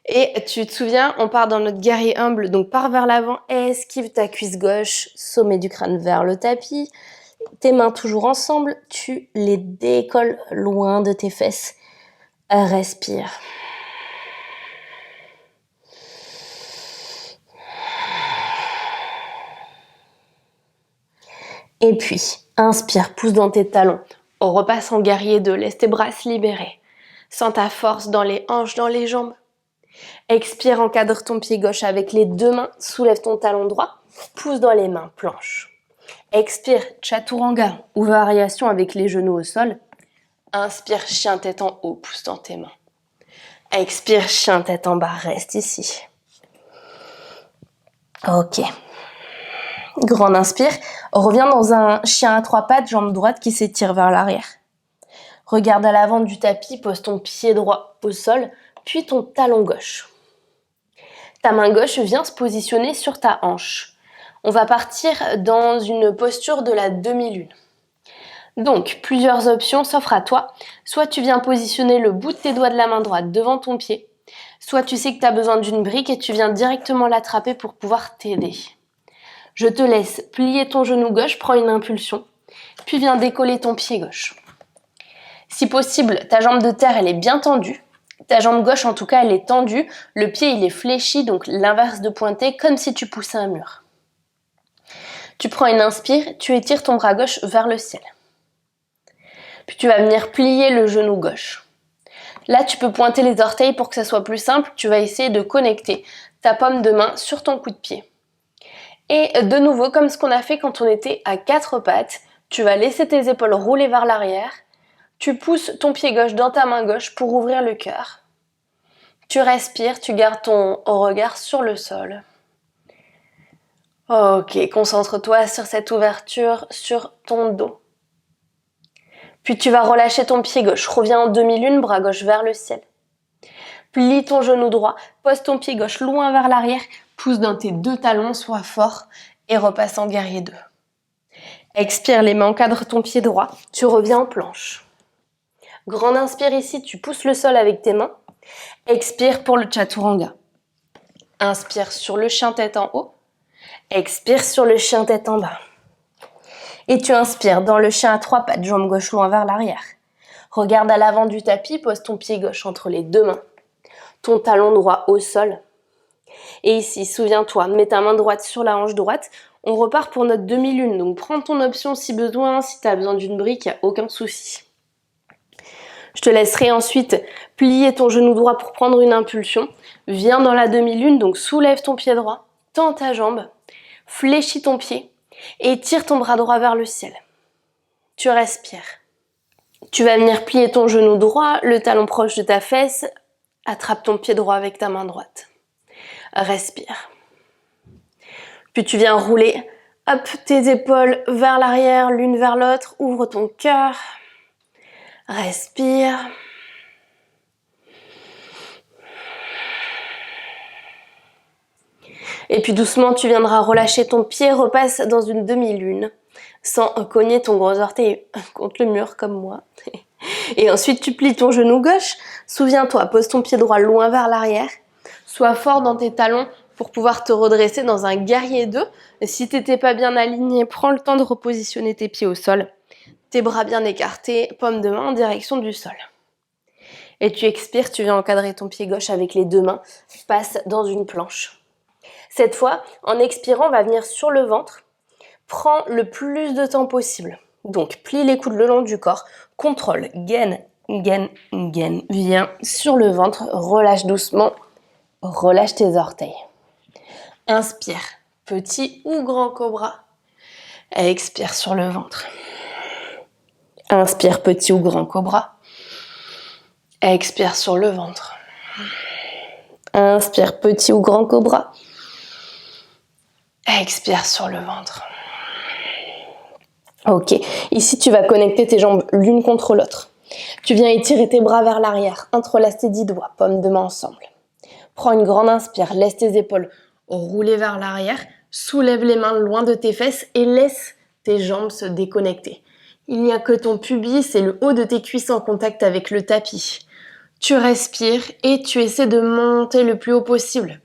Et tu te souviens, on part dans notre guerrier humble, donc pars vers l'avant, esquive ta cuisse gauche, sommet du crâne vers le tapis. Tes mains toujours ensemble, tu les décolles loin de tes fesses. Respire. Et puis, inspire, pousse dans tes talons. On repasse en guerrier 2, laisse tes bras se libérer. Sens ta force dans les hanches, dans les jambes. Expire, encadre ton pied gauche avec les deux mains, soulève ton talon droit, pousse dans les mains, planche. Expire, chaturanga ou variation avec les genoux au sol. Inspire, chien tête en haut, pousse dans tes mains. Expire, chien tête en bas, reste ici. Ok. Grande inspire, reviens dans un chien à 3 pattes, jambe droite qui s'étire vers l'arrière. Regarde à l'avant du tapis, pose ton pied droit au sol, puis ton talon gauche. Ta main gauche vient se positionner sur ta hanche. On va partir dans une posture de la demi-lune. Donc, plusieurs options s'offrent à toi. Soit tu viens positionner le bout de tes doigts de la main droite devant ton pied, soit tu sais que tu as besoin d'une brique et tu viens directement l'attraper pour pouvoir t'aider. Je te laisse plier ton genou gauche, prends une impulsion, puis viens décoller ton pied gauche. Si possible, ta jambe de terre, elle est bien tendue. Ta jambe gauche, en tout cas, elle est tendue. Le pied, il est fléchi, donc l'inverse de pointé, comme si tu poussais un mur. Tu prends une inspire, tu étires ton bras gauche vers le ciel. Puis tu vas venir plier le genou gauche. Là, tu peux pointer les orteils pour que ça soit plus simple. Tu vas essayer de connecter ta paume de main sur ton coup de pied. Et de nouveau, comme ce qu'on a fait quand on était à 4 pattes, tu vas laisser tes épaules rouler vers l'arrière. Tu pousses ton pied gauche dans ta main gauche pour ouvrir le cœur. Tu respires, tu gardes ton regard sur le sol. Ok, concentre-toi sur cette ouverture sur ton dos. Puis tu vas relâcher ton pied gauche. Reviens en demi-lune, bras gauche vers le ciel. Plie ton genou droit, pose ton pied gauche loin vers l'arrière, pousse dans tes deux talons, sois fort et repasse en guerrier 2. Expire, les mains encadrent ton pied droit, tu reviens en planche. Grande inspire ici, tu pousses le sol avec tes mains. Expire pour le chaturanga. Inspire sur le chien tête en haut. Expire sur le chien tête en bas. Et tu inspires dans le chien à 3 pattes, jambe gauche loin vers l'arrière. Regarde à l'avant du tapis, pose ton pied gauche entre les deux mains. Ton talon droit au sol. Et ici, souviens-toi, mets ta main droite sur la hanche droite. On repart pour notre demi-lune. Donc prends ton option si besoin. Si tu as besoin d'une brique, il n'y a aucun souci. Je te laisserai ensuite plier ton genou droit pour prendre une impulsion. Viens dans la demi-lune, donc soulève ton pied droit, tends ta jambe, fléchis ton pied et tire ton bras droit vers le ciel. Tu respires. Tu vas venir plier ton genou droit, le talon proche de ta fesse, attrape ton pied droit avec ta main droite. Respire. Puis tu viens rouler, hop, tes épaules vers l'arrière, l'une vers l'autre, ouvre ton cœur. Respire. Et puis doucement, tu viendras relâcher ton pied, repasse dans une demi-lune, sans cogner ton gros orteil contre le mur comme moi. Et ensuite, tu plies ton genou gauche. Souviens-toi, pose ton pied droit loin vers l'arrière. Sois fort dans tes talons pour pouvoir te redresser dans un guerrier 2. Si tu n'étais pas bien aligné, prends le temps de repositionner tes pieds au sol. Tes bras bien écartés, paume de main en direction du sol. Et tu expires, tu viens encadrer ton pied gauche avec les deux mains. Passe dans une planche. Cette fois, en expirant, on va venir sur le ventre. Prends le plus de temps possible. Donc, plie les coudes le long du corps. Contrôle, gaine, gaine, gaine. Viens sur le ventre, relâche doucement. Relâche tes orteils. Inspire, petit ou grand cobra. Expire sur le ventre. Inspire, petit ou grand cobra. Expire sur le ventre. Inspire, petit ou grand cobra. Expire sur le ventre. Ok, ici tu vas connecter tes jambes l'une contre l'autre. Tu viens étirer tes bras vers l'arrière, entrelace tes 10 doigts, paumes de main ensemble. Prends une grande inspire, laisse tes épaules rouler vers l'arrière, soulève les mains loin de tes fesses et laisse tes jambes se déconnecter. Il n'y a que ton pubis et le haut de tes cuisses en contact avec le tapis. Tu respires et tu essaies de monter le plus haut possible.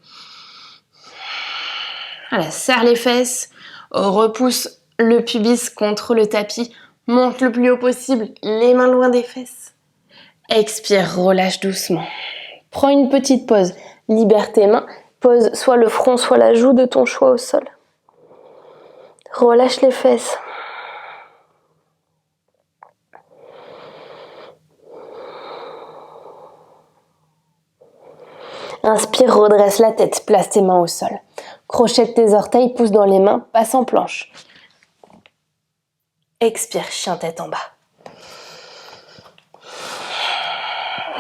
Voilà, serre les fesses, repousse le pubis contre le tapis, monte le plus haut possible, les mains loin des fesses. Expire, relâche doucement. Prends une petite pause, libère tes mains, pose soit le front, soit la joue de ton choix au sol. Relâche les fesses. Inspire, redresse la tête, place tes mains au sol. Crochette tes orteils, pousse dans les mains, passe en planche. Expire, chien tête en bas.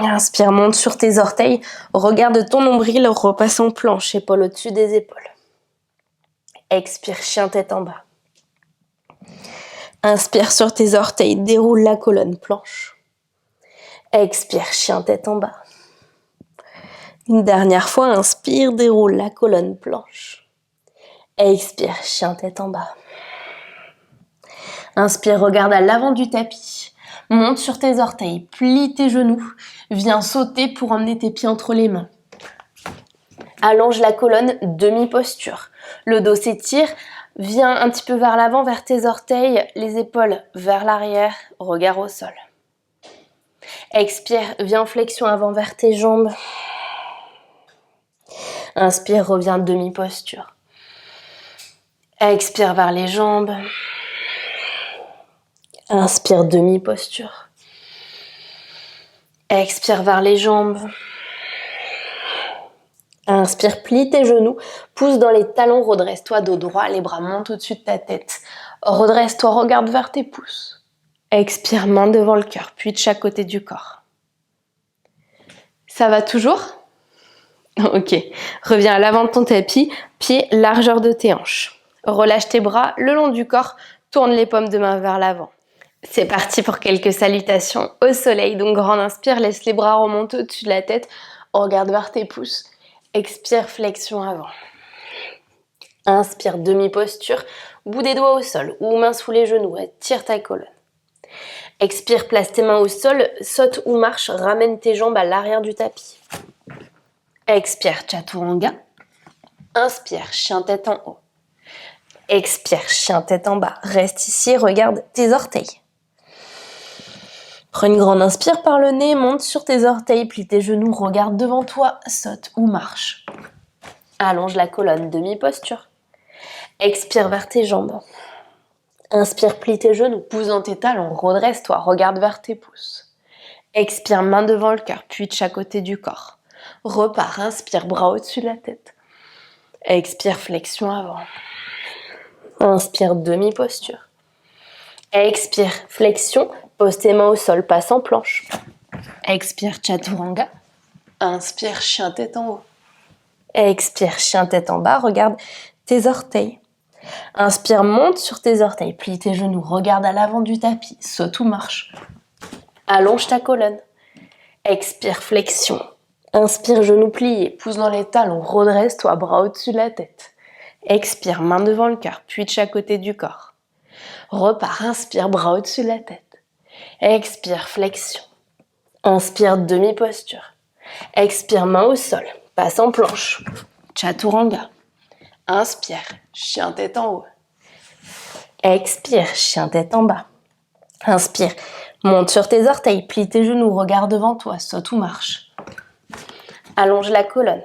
Inspire, monte sur tes orteils, regarde ton nombril, repasse en planche, épaule au-dessus des épaules. Expire, chien tête en bas. Inspire sur tes orteils, déroule la colonne, planche. Expire, chien tête en bas. Une dernière fois, inspire, déroule la colonne, planche. Expire, chien tête en bas. Inspire, regarde à l'avant du tapis. Monte sur tes orteils, plie tes genoux. Viens sauter pour emmener tes pieds entre les mains. Allonge la colonne, demi-posture. Le dos s'étire, viens un petit peu vers l'avant, vers tes orteils, les épaules vers l'arrière, regard au sol. Expire, viens en flexion avant vers tes jambes. Inspire, reviens demi-posture. Expire vers les jambes. Inspire, demi-posture. Expire vers les jambes. Inspire, plie tes genoux, pousse dans les talons, redresse-toi dos droit, les bras montent au-dessus de ta tête. Redresse-toi, regarde vers tes pouces. Expire, main devant le cœur, puis de chaque côté du corps. Ça va toujours ? Ok. Reviens à l'avant de ton tapis, pieds largeur de tes hanches. Relâche tes bras le long du corps, tourne les paumes de main vers l'avant. C'est parti pour quelques salutations au soleil. Donc grande inspire, laisse les bras remonter au-dessus de la tête, regarde vers tes pouces. Expire, flexion avant. Inspire, demi-posture, bout des doigts au sol ou main sous les genoux, tire ta colonne. Expire, place tes mains au sol, saute ou marche, ramène tes jambes à l'arrière du tapis. Expire, chaturanga. Inspire, chien tête en haut. Expire, chien tête en bas. Reste ici, regarde tes orteils. Prends une grande inspire par le nez, monte sur tes orteils, plie tes genoux, regarde devant toi, saute ou marche. Allonge la colonne, demi-posture. Expire vers tes jambes. Inspire, plie tes genoux, pousse dans tes talons, redresse-toi, regarde vers tes pouces. Expire, main devant le cœur, puis de chaque côté du corps. Repars, inspire, bras au-dessus de la tête. Expire, flexion avant. Inspire, demi-posture. Expire, flexion, pose tes mains au sol, passe en planche. Expire, chaturanga. Inspire, chien tête en haut. Expire, chien tête en bas, regarde tes orteils. Inspire, monte sur tes orteils, plie tes genoux, regarde à l'avant du tapis, saute ou marche. Allonge ta colonne. Expire, flexion. Inspire, genoux pliés, pousse dans les talons, redresse-toi, bras au-dessus de la tête. Expire, main devant le cœur, puis de chaque côté du corps. Repars, inspire, bras au-dessus de la tête. Expire, flexion. Inspire, demi-posture. Expire, main au sol, Passe en planche. Chaturanga. Inspire, chien tête en haut. Expire, chien tête en bas. Inspire, monte sur tes orteils, plie tes genoux, regarde devant toi, saute ou marche. Allonge la colonne.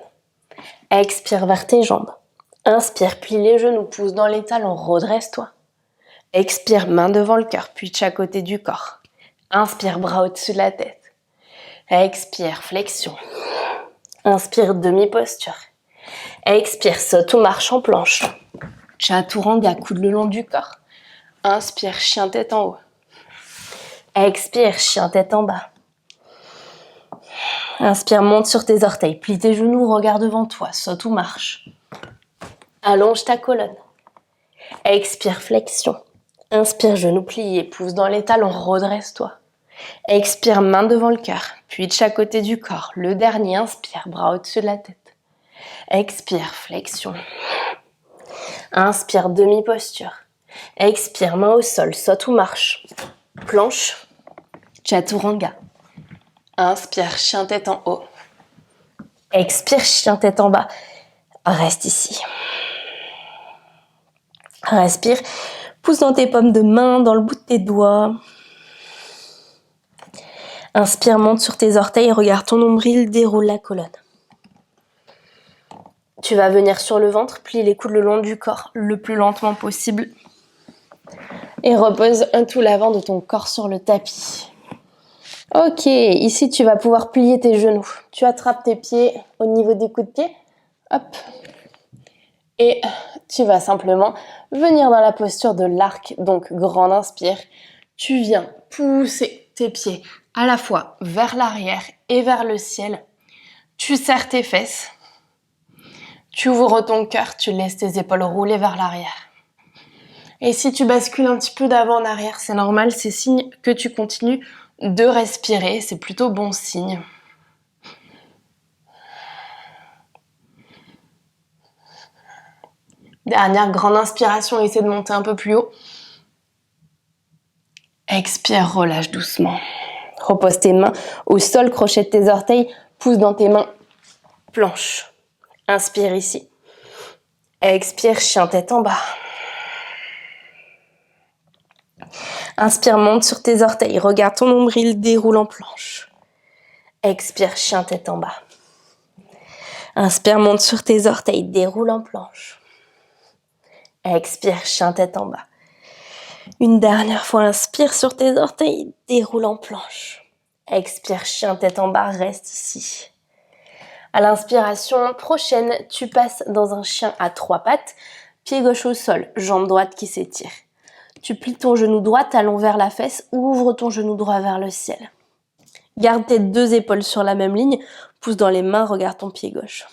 Expire vers tes jambes. Inspire, plie les genoux, pousse dans les talons, redresse-toi. Expire, main devant le cœur, puis de chaque côté du corps. Inspire, bras au-dessus de la tête. Expire, flexion. Inspire, demi-posture. Expire, saute ou marche en planche. Chaturanga, coude le long du corps. Inspire, chien tête en haut. Expire, chien tête en bas. Inspire, monte sur tes orteils, plie tes genoux, regarde devant toi, saute ou marche. Allonge ta colonne. Expire, flexion. Inspire, genoux pliés, pousse dans les talons, redresse-toi. Expire, main devant le cœur, puis de chaque côté du corps. Le dernier, inspire, bras au-dessus de la tête. Expire, flexion. Inspire, demi-posture. Expire, main au sol, saute ou marche. Planche, chaturanga. Inspire, chien tête en haut. Expire, chien tête en bas. Reste ici. Respire, pousse dans tes paumes de main, dans le bout de tes doigts. Inspire, monte sur tes orteils, regarde ton nombril, déroule la colonne. Tu vas venir sur le ventre, plie les coudes le long du corps, le plus lentement possible. Et repose tout l'avant de ton corps sur le tapis. Ok, ici tu vas pouvoir plier tes genoux. Tu attrapes tes pieds au niveau des coups de pied. Hop. Et tu vas simplement venir dans la posture de l'arc. Donc, grande inspire. Tu viens pousser tes pieds à la fois vers l'arrière et vers le ciel. Tu serres tes fesses. Tu ouvres ton cœur. Tu laisses tes épaules rouler vers l'arrière. Et si tu bascules un petit peu d'avant en arrière, c'est normal. C'est signe que tu continues de respirer. C'est plutôt bon signe. Dernière grande inspiration, essaie de monter un peu plus haut. Expire, relâche doucement. Repose tes mains au sol, crochette tes orteils, pousse dans tes mains, planche. Inspire ici. Expire, chien tête en bas. Inspire, monte sur tes orteils, regarde ton nombril, déroule en planche. Expire, chien tête en bas. Inspire, monte sur tes orteils, déroule en planche. Expire, chien tête en bas. Une dernière fois, inspire sur tes orteils, déroule en planche. Expire, chien tête en bas, reste ici. À l'inspiration prochaine, tu passes dans un chien à 3 pattes, pied gauche au sol, jambe droite qui s'étire. Tu plies ton genou droit, talon vers la fesse, ouvre ton genou droit vers le ciel. Garde tes 2 épaules sur la même ligne, pousse dans les mains, regarde ton pied gauche.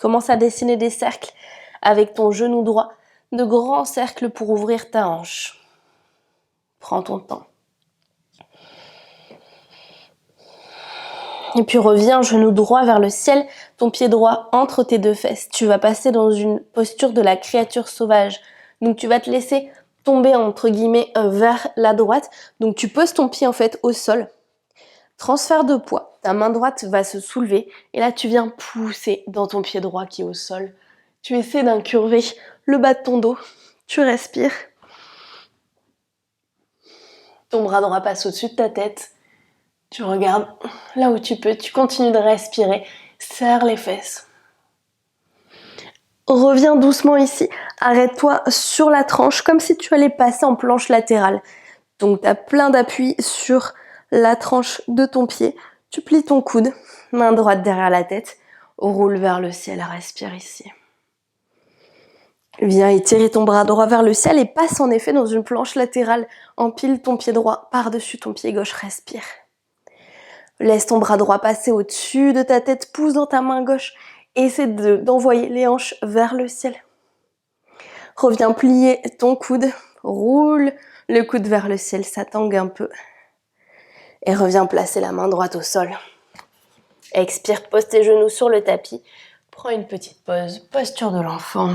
Commence à dessiner des cercles avec ton genou droit, de grands cercles pour ouvrir ta hanche. Prends ton temps. Et puis reviens, genou droit vers le ciel, ton pied droit entre tes 2 fesses. Tu vas passer dans une posture de la créature sauvage. Donc tu vas te laisser tomber entre guillemets vers la droite. Donc tu poses ton pied en fait au sol. Transfert de poids. Ta main droite va se soulever et là tu viens pousser dans ton pied droit qui est au sol. Tu essaies d'incurver le bas de ton dos. Tu respires. Ton bras droit passe au-dessus de ta tête. Tu regardes là où tu peux. Tu continues de respirer. Serre les fesses. Reviens doucement ici. Arrête-toi sur la tranche comme si tu allais passer en planche latérale. Donc tu as plein d'appui sur la tranche de ton pied. Tu plies ton coude, main droite derrière la tête. Roule vers le ciel. Respire ici. Viens étirer ton bras droit vers le ciel et passe en effet dans une planche latérale. Empile ton pied droit par-dessus ton pied gauche. Respire. Laisse ton bras droit passer au-dessus de ta tête. Pousse dans ta main gauche. Essaie d'envoyer les hanches vers le ciel. Reviens plier ton coude. Roule le coude vers le ciel. Ça tangue un peu. Et reviens placer la main droite au sol. Expire, pose tes genoux sur le tapis. Prends une petite pause. Posture de l'enfant.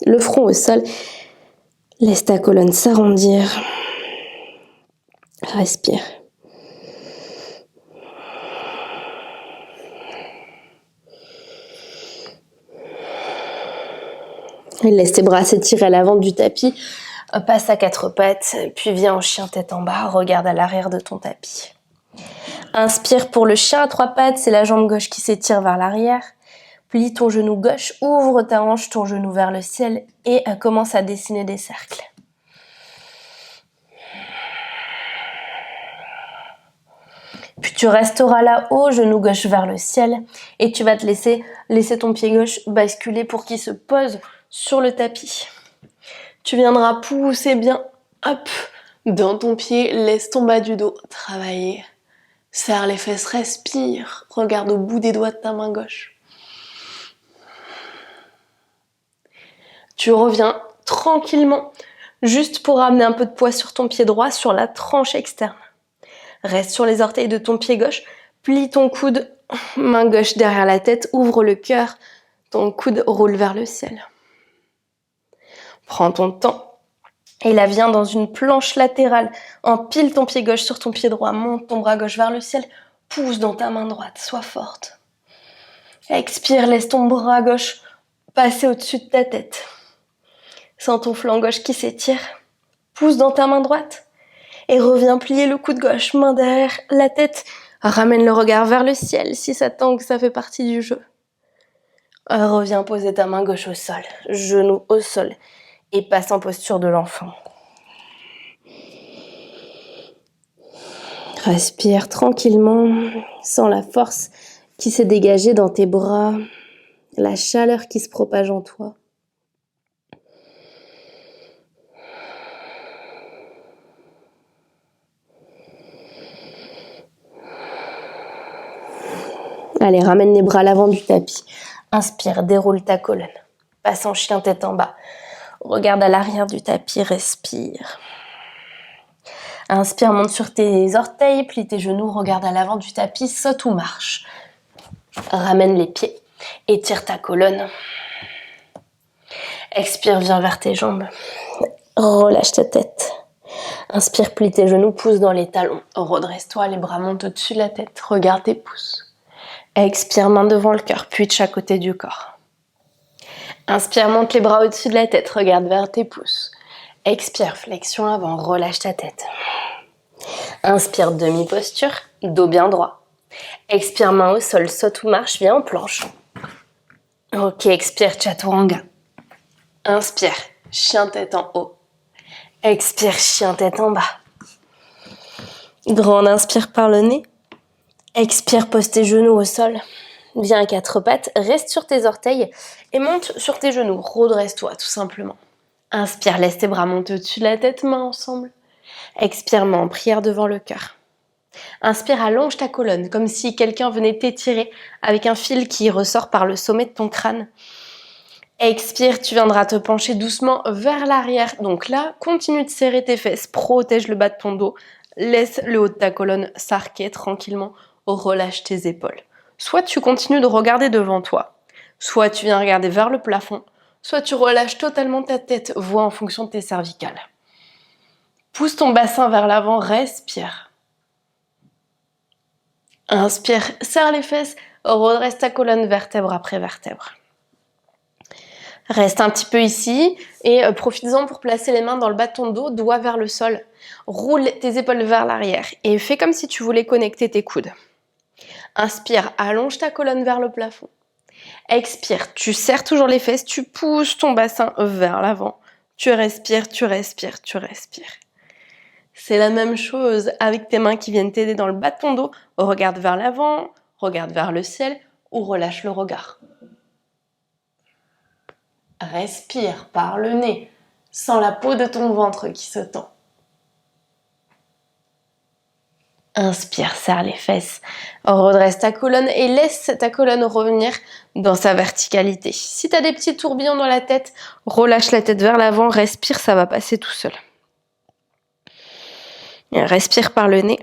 Le front au sol. Laisse ta colonne s'arrondir. Respire. Laisse tes bras s'étirer à l'avant du tapis. Passe à 4 pattes, puis viens en chien tête en bas. Regarde à l'arrière de ton tapis. Inspire pour le chien à 3 pattes. C'est la jambe gauche qui s'étire vers l'arrière. Plie ton genou gauche, ouvre ta hanche, ton genou vers le ciel et commence à dessiner des cercles. Puis tu resteras là-haut, genou gauche vers le ciel et tu vas te laisser ton pied gauche basculer pour qu'il se pose sur le tapis. Tu viendras pousser bien, hop, dans ton pied, laisse ton bas du dos travailler. Serre les fesses, respire, regarde au bout des doigts de ta main gauche. Tu reviens tranquillement, juste pour ramener un peu de poids sur ton pied droit, sur la tranche externe. Reste sur les orteils de ton pied gauche, plie ton coude, main gauche derrière la tête, ouvre le cœur, ton coude roule vers le ciel. Prends ton temps et là viens dans une planche latérale, empile ton pied gauche sur ton pied droit, monte ton bras gauche vers le ciel, pousse dans ta main droite, sois forte. Expire, laisse ton bras gauche passer au-dessus de ta tête. Sens ton flanc gauche qui s'étire, pousse dans ta main droite. Et reviens plier le coude gauche, main derrière la tête. Ramène le regard vers le ciel si ça tangue, ça fait partie du jeu. Reviens poser ta main gauche au sol, genou au sol et passe en posture de l'enfant. Respire tranquillement, sens la force qui s'est dégagée dans tes bras, la chaleur qui se propage en toi. Allez, ramène les bras à l'avant du tapis. Inspire, déroule ta colonne. Passe en chien tête en bas. Regarde à l'arrière du tapis, respire. Inspire, monte sur tes orteils, plie tes genoux, regarde à l'avant du tapis, saute ou marche. Ramène les pieds, étire ta colonne. Expire, viens vers tes jambes. Relâche ta tête. Inspire, plie tes genoux, pousse dans les talons. Redresse-toi, les bras montent au-dessus de la tête. Regarde tes pouces. Expire, main devant le cœur, puis de chaque côté du corps. Inspire, monte les bras au-dessus de la tête, regarde vers tes pouces. Expire, flexion avant, relâche ta tête. Inspire, demi-posture, dos bien droit. Expire, main au sol, saute ou marche, viens en planche. Ok, expire, chaturanga. Inspire, chien tête en haut. Expire, chien tête en bas. Grande inspire par le nez. Expire, pose tes genoux au sol. Viens à 4 pattes, reste sur tes orteils et monte sur tes genoux. Redresse-toi tout simplement. Inspire, laisse tes bras monter au-dessus de la tête, mains ensemble. Expire, main en prière devant le cœur. Inspire, allonge ta colonne, comme si quelqu'un venait t'étirer avec un fil qui ressort par le sommet de ton crâne. Expire, tu viendras te pencher doucement vers l'arrière. Donc là, continue de serrer tes fesses, protège le bas de ton dos. Laisse le haut de ta colonne s'arquer tranquillement. Relâche tes épaules. Soit tu continues de regarder devant toi, soit tu viens regarder vers le plafond, soit tu relâches totalement ta tête, vois en fonction de tes cervicales. Pousse ton bassin vers l'avant, respire. Inspire, serre les fesses, redresse ta colonne vertèbre après vertèbre. Reste un petit peu ici et profites-en pour placer les mains dans le bas de ton dos, doigts vers le sol. Roule tes épaules vers l'arrière et fais comme si tu voulais connecter tes coudes. Inspire, allonge ta colonne vers le plafond. Expire, tu serres toujours les fesses, tu pousses ton bassin vers l'avant. Tu respires, tu respires, tu respires. C'est la même chose avec tes mains qui viennent t'aider dans le bas de ton dos. Regarde vers l'avant, regarde vers le ciel ou relâche le regard. Respire par le nez, sens la peau de ton ventre qui se tend. Inspire, serre les fesses, redresse ta colonne et laisse ta colonne revenir dans sa verticalité. Si tu as des petits tourbillons dans la tête, relâche la tête vers l'avant, respire, ça va passer tout seul. Respire par le nez.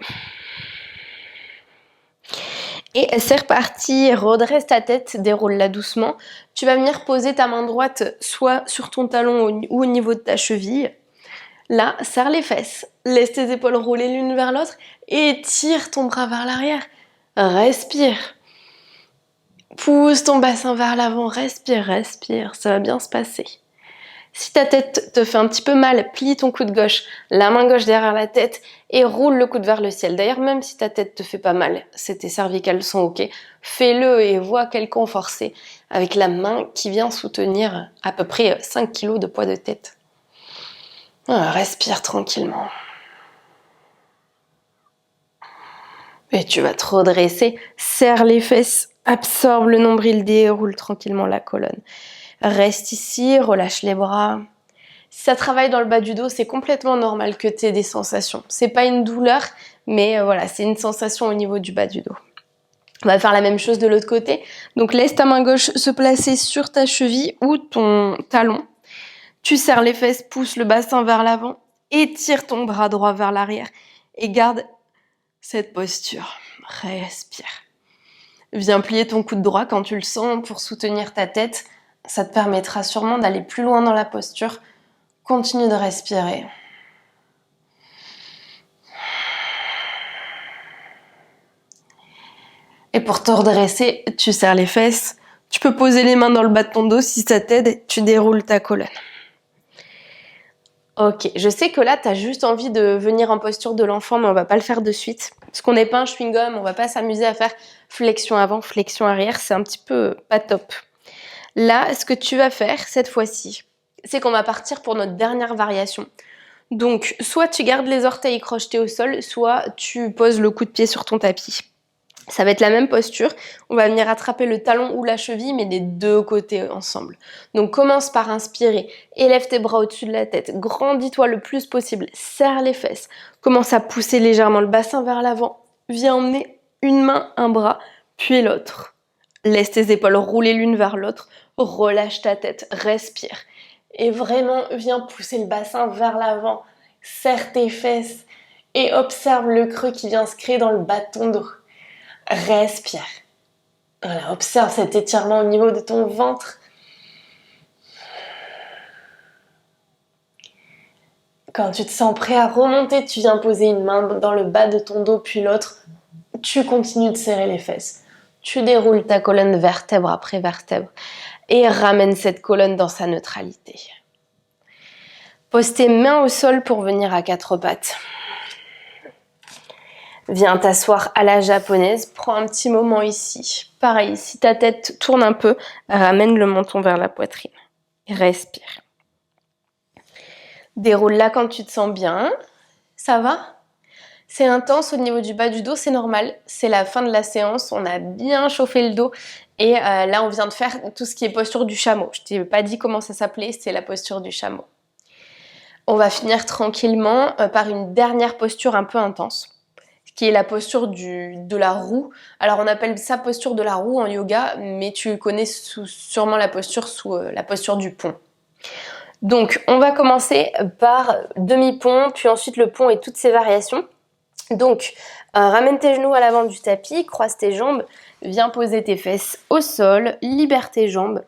Et c'est reparti, redresse ta tête, déroule-la doucement. Tu vas venir poser ta main droite soit sur ton talon ou au niveau de ta cheville. Là, serre les fesses, laisse tes épaules rouler l'une vers l'autre et tire ton bras vers l'arrière. Respire. Pousse ton bassin vers l'avant, respire, respire, ça va bien se passer. Si ta tête te fait un petit peu mal, plie ton coude gauche, la main gauche derrière la tête et roule le coude vers le ciel. D'ailleurs, même si ta tête te fait pas mal, si tes cervicales sont ok, fais-le et vois quel confort c'est avec la main qui vient soutenir à peu près 5 kg de poids de tête. Respire tranquillement. Et tu vas te redresser, serre les fesses, absorbe le nombril, déroule tranquillement la colonne. Reste ici, relâche les bras. Si ça travaille dans le bas du dos, c'est complètement normal que tu aies des sensations. C'est pas une douleur, mais voilà, c'est une sensation au niveau du bas du dos. On va faire la même chose de l'autre côté. Donc laisse ta main gauche se placer sur ta cheville ou ton talon. Tu serres les fesses, pousse le bassin vers l'avant, étire ton bras droit vers l'arrière et garde cette posture. Respire. Viens plier ton coude droit quand tu le sens pour soutenir ta tête. Ça te permettra sûrement d'aller plus loin dans la posture. Continue de respirer. Et pour te redresser, tu serres les fesses. Tu peux poser les mains dans le bas de ton dos si ça t'aide. Tu déroules ta colonne. Ok, je sais que là, tu as juste envie de venir en posture de l'enfant, mais on va pas le faire de suite. Parce qu'on n'est pas un chewing-gum, on va pas s'amuser à faire flexion avant, flexion arrière, c'est un petit peu pas top. Là, ce que tu vas faire cette fois-ci, c'est qu'on va partir pour notre dernière variation. Donc, soit tu gardes les orteils crochetés au sol, soit tu poses le coup de pied sur ton tapis. Ça va être la même posture, on va venir attraper le talon ou la cheville, mais des deux côtés ensemble. Donc commence par inspirer, élève tes bras au-dessus de la tête, grandis-toi le plus possible, serre les fesses, commence à pousser légèrement le bassin vers l'avant, viens emmener une main, un bras, puis l'autre. Laisse tes épaules rouler l'une vers l'autre, relâche ta tête, respire. Et vraiment, viens pousser le bassin vers l'avant, serre tes fesses et observe le creux qui vient se créer dans le bas de ton dos. Respire. Voilà, observe cet étirement au niveau de ton ventre. Quand tu te sens prêt à remonter, tu viens poser une main dans le bas de ton dos, puis l'autre. Tu continues de serrer les fesses. Tu déroules ta colonne vertèbre après vertèbre et ramène cette colonne dans sa neutralité. Pose tes mains au sol pour venir à quatre pattes. Viens t'asseoir à la japonaise, prends un petit moment ici. Pareil, si ta tête tourne un peu, ramène le menton vers la poitrine. Respire. Déroule-la quand tu te sens bien. Ça va ? C'est intense au niveau du bas du dos, c'est normal. C'est la fin de la séance, on a bien chauffé le dos. Et là, on vient de faire tout ce qui est posture du chameau. Je t'ai pas dit comment ça s'appelait, c'est la posture du chameau. On va finir tranquillement par une dernière posture un peu intense, qui est la posture de la roue. Alors on appelle ça posture de la roue en yoga, mais tu connais sûrement la posture sous la posture du pont. Donc on va commencer par demi-pont, puis ensuite le pont et toutes ses variations. Donc ramène tes genoux à l'avant du tapis, croise tes jambes, viens poser tes fesses au sol, libère tes jambes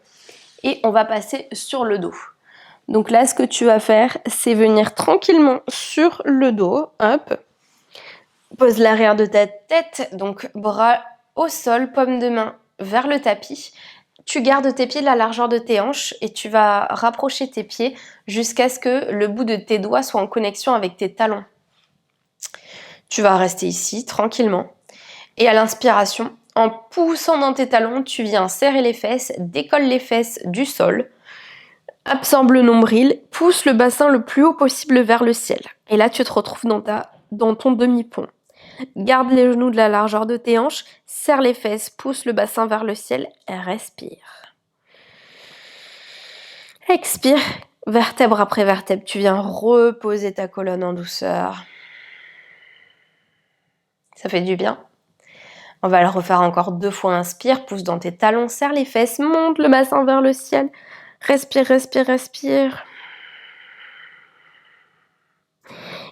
et on va passer sur le dos. Donc là ce que tu vas faire, c'est venir tranquillement sur le dos, hop. Pose l'arrière de ta tête, donc bras au sol, paume de main vers le tapis. Tu gardes tes pieds de la largeur de tes hanches et tu vas rapprocher tes pieds jusqu'à ce que le bout de tes doigts soit en connexion avec tes talons. Tu vas rester ici tranquillement. Et à l'inspiration, en poussant dans tes talons, tu viens serrer les fesses, décolle les fesses du sol, absorbe le nombril, pousse le bassin le plus haut possible vers le ciel. Et là, tu te retrouves dans ton demi-pont. Garde les genoux de la largeur de tes hanches, serre les fesses, pousse le bassin vers le ciel et respire. Expire, vertèbre après vertèbre, tu viens reposer ta colonne en douceur. Ça fait du bien. On va le refaire encore 2 fois, inspire, pousse dans tes talons, serre les fesses, monte le bassin vers le ciel. Respire, respire, respire.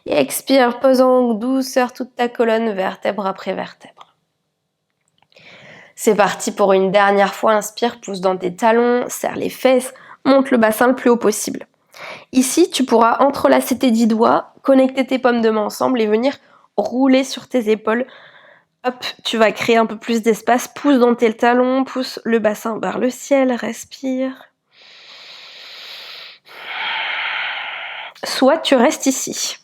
Et expire, pose en douceur toute ta colonne, vertèbre après vertèbre. C'est parti pour une dernière fois, inspire, pousse dans tes talons, serre les fesses, monte le bassin le plus haut possible. Ici, tu pourras entrelacer tes 10 doigts, connecter tes paumes de main ensemble et venir rouler sur tes épaules. Hop, tu vas créer un peu plus d'espace, pousse dans tes talons, pousse le bassin vers le ciel, respire. soit tu restes ici,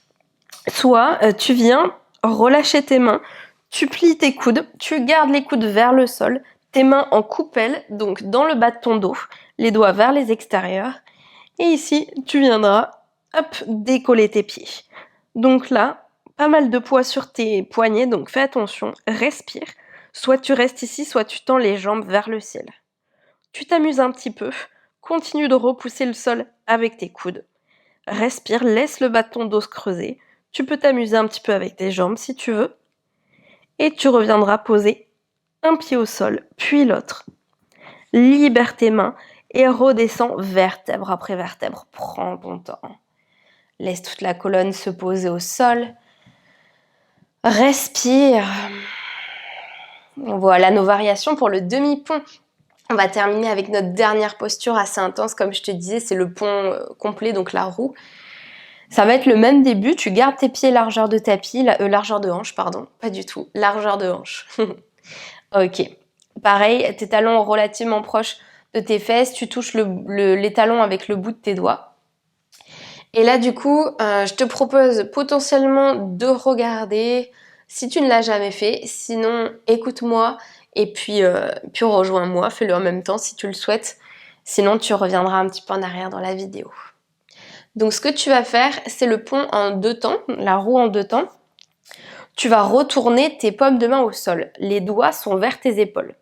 soit tu viens relâcher tes mains, tu plies tes coudes, tu gardes les coudes vers le sol, tes mains en coupelle, donc dans le bas de ton dos, les doigts vers les extérieurs, et ici, tu viendras, hop, décoller tes pieds. Donc là, pas mal de poids sur tes poignets, donc fais attention, respire. Soit tu restes ici, soit tu tends les jambes vers le ciel. Tu t'amuses un petit peu, continue de repousser le sol avec tes coudes. Respire, laisse le bas de ton dos se creuser. Tu peux t'amuser un petit peu avec tes jambes si tu veux. Et tu reviendras poser un pied au sol, puis l'autre. Libère tes mains et redescends vertèbre après vertèbre. Prends ton temps. Laisse toute la colonne se poser au sol. Respire. Voilà nos variations pour le demi-pont. On va terminer avec notre dernière posture assez intense, comme je te disais, c'est le pont complet, donc la roue. Ça va être le même début, tu gardes tes pieds largeur de tapis, largeur de hanche, pardon, pas du tout, largeur de hanche. Ok, pareil, tes talons relativement proches de tes fesses, tu touches les talons avec le bout de tes doigts. Et là du coup, je te propose potentiellement de regarder, si tu ne l'as jamais fait, sinon écoute-moi et puis rejoins-moi, fais-le en même temps si tu le souhaites, sinon tu reviendras un petit peu en arrière dans la vidéo. Donc ce que tu vas faire, c'est le pont en 2 temps, la roue en 2 temps. Tu vas retourner tes paumes de main au sol. Les doigts sont vers tes épaules.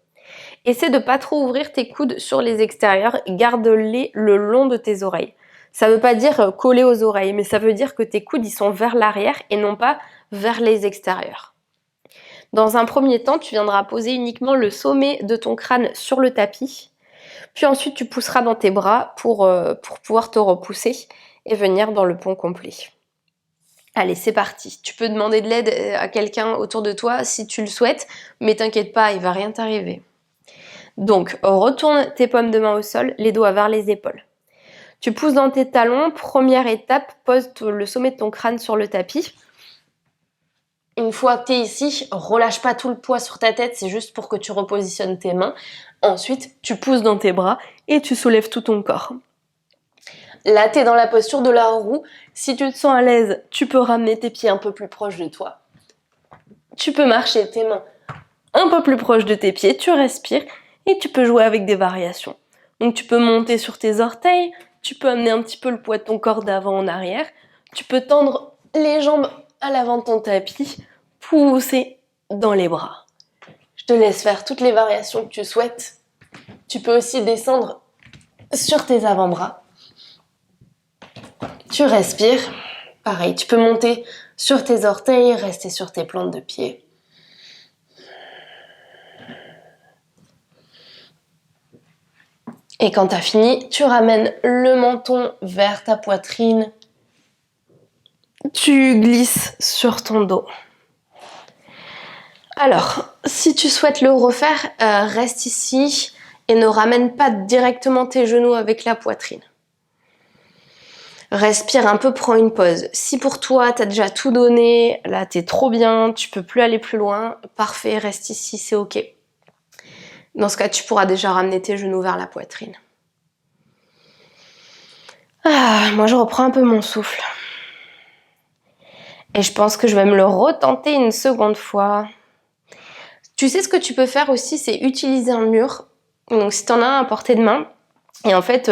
Essaie de ne pas trop ouvrir tes coudes sur les extérieurs, garde-les le long de tes oreilles. Ça ne veut pas dire coller aux oreilles, mais ça veut dire que tes coudes ils sont vers l'arrière et non pas vers les extérieurs. Dans un premier temps, tu viendras poser uniquement le sommet de ton crâne sur le tapis. Puis ensuite, tu pousseras dans tes bras pour pouvoir te repousser et venir dans le pont complet. Allez, c'est parti. Tu peux demander de l'aide à quelqu'un autour de toi si tu le souhaites, mais t'inquiète pas, il va rien t'arriver. Donc, retourne tes paumes de main au sol, les doigts vers les épaules. Tu pousses dans tes talons. Première étape, pose le sommet de ton crâne sur le tapis. Une fois que tu es ici, relâche pas tout le poids sur ta tête, c'est juste pour que tu repositionnes tes mains. Ensuite, tu pousses dans tes bras et tu soulèves tout ton corps. Là, tu es dans la posture de la roue. Si tu te sens à l'aise, tu peux ramener tes pieds un peu plus proches de toi. Tu peux marcher tes mains un peu plus proches de tes pieds, tu respires et tu peux jouer avec des variations. Donc tu peux monter sur tes orteils, tu peux amener un petit peu le poids de ton corps d'avant en arrière, tu peux tendre les jambes à l'avant de ton tapis, pousser dans les bras. Je te laisse faire toutes les variations que tu souhaites. Tu peux aussi descendre sur tes avant-bras. Tu respires. Pareil, tu peux monter sur tes orteils, rester sur tes plantes de pied. Et quand tu as fini, tu ramènes le menton vers ta poitrine. Tu glisses sur ton dos. Alors, si tu souhaites le refaire, reste ici et ne ramène pas directement tes genoux avec la poitrine. Respire un peu, prends une pause. Si pour toi, tu as déjà tout donné, là, t'es trop bien, tu peux plus aller plus loin, parfait, reste ici, c'est ok. Dans ce cas, tu pourras déjà ramener tes genoux vers la poitrine. Ah, moi, je reprends un peu mon souffle. Et je pense que je vais me le retenter une seconde fois. Tu sais ce que tu peux faire aussi, c'est utiliser un mur. Donc, si tu en as un à portée de main, et en fait,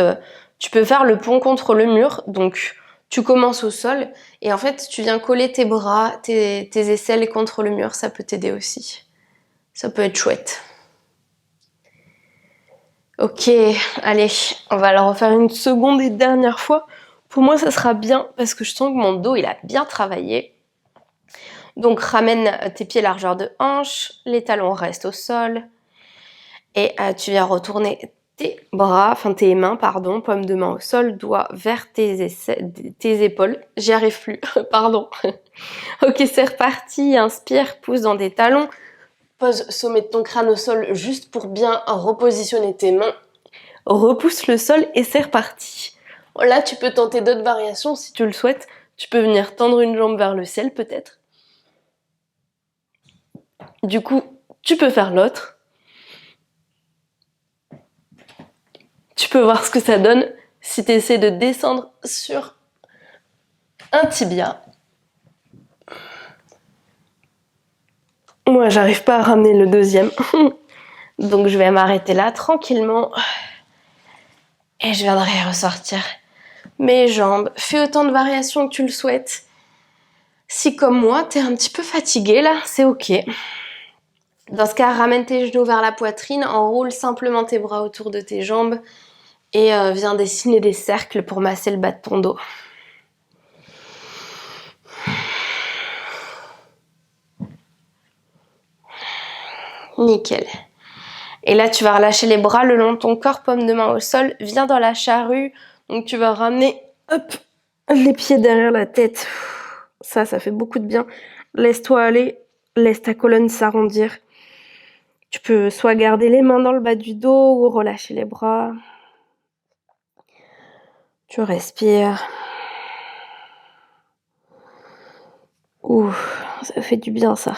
tu peux faire le pont contre le mur. Donc, tu commences au sol et en fait, tu viens coller tes bras, tes aisselles contre le mur. Ça peut t'aider aussi. Ça peut être chouette. Ok, allez, on va le refaire une seconde et dernière fois. Pour moi, ça sera bien parce que je sens que mon dos, il a bien travaillé. Donc, ramène tes pieds largeur de hanche, les talons restent au sol. Et tu viens retourner tes bras, enfin tes mains, pardon, paume de main au sol, doigts vers tes épaules. J'y arrive plus, pardon. Ok, c'est reparti. Inspire, pousse dans tes talons. Pose sommet de ton crâne au sol juste pour bien repositionner tes mains. Repousse le sol et c'est reparti. Là, tu peux tenter d'autres variations si tu le souhaites. Tu peux venir tendre une jambe vers le ciel peut-être. Du coup, tu peux faire l'autre. Tu peux voir ce que ça donne si tu essaies de descendre sur un tibia. Moi, j'arrive pas à ramener le deuxième. Donc, je vais m'arrêter là tranquillement. Et je viendrai ressortir mes jambes. Fais autant de variations que tu le souhaites. Si, comme moi, t'es un petit peu fatigué, là, c'est ok. Dans ce cas, ramène tes genoux vers la poitrine, enroule simplement tes bras autour de tes jambes et viens dessiner des cercles pour masser le bas de ton dos. Nickel. Et là, tu vas relâcher les bras le long de ton corps, paume de main au sol. Viens dans la charrue. Donc, tu vas ramener hop, les pieds derrière la tête. Ça fait beaucoup de bien. Laisse-toi aller. Laisse ta colonne s'arrondir. Tu peux soit garder les mains dans le bas du dos ou relâcher les bras. Tu respires. Ouh, ça fait du bien ça.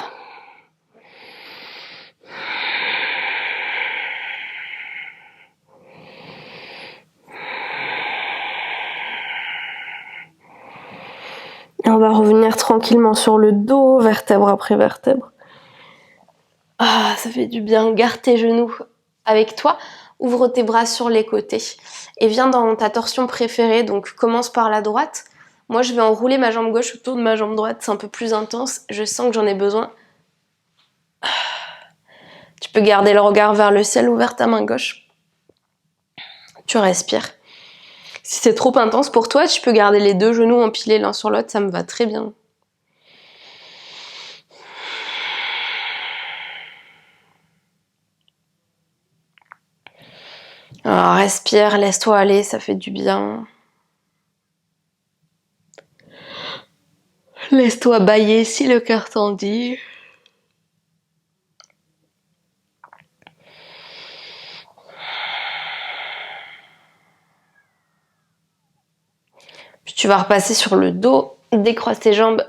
Et on va revenir tranquillement sur le dos, vertèbre après vertèbre. Ah, ça fait du bien. Garde tes genoux avec toi. Ouvre tes bras sur les côtés. Et viens dans ta torsion préférée. Donc, commence par la droite. Moi, je vais enrouler ma jambe gauche autour de ma jambe droite. C'est un peu plus intense. Je sens que j'en ai besoin. Tu peux garder le regard vers le ciel ou vers ta main gauche. Tu respires. Si c'est trop intense pour toi, tu peux garder les deux genoux empilés l'un sur l'autre. Ça me va très bien. Alors, respire, laisse-toi aller, ça fait du bien. Laisse-toi bâiller si le cœur t'en dit. Puis tu vas repasser sur le dos, décroise tes jambes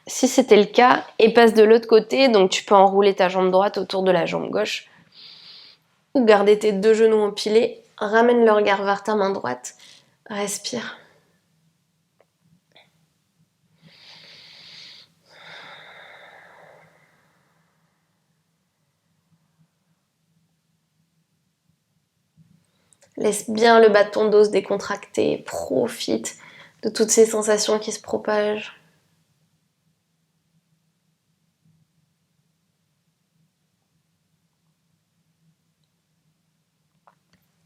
si c'était le cas et passe de l'autre côté. Donc tu peux enrouler ta jambe droite autour de la jambe gauche ou garder tes deux genoux empilés. Ramène le regard vers ta main droite. Respire. Laisse bien le bas de ton dos se décontracter. Profite de toutes ces sensations qui se propagent.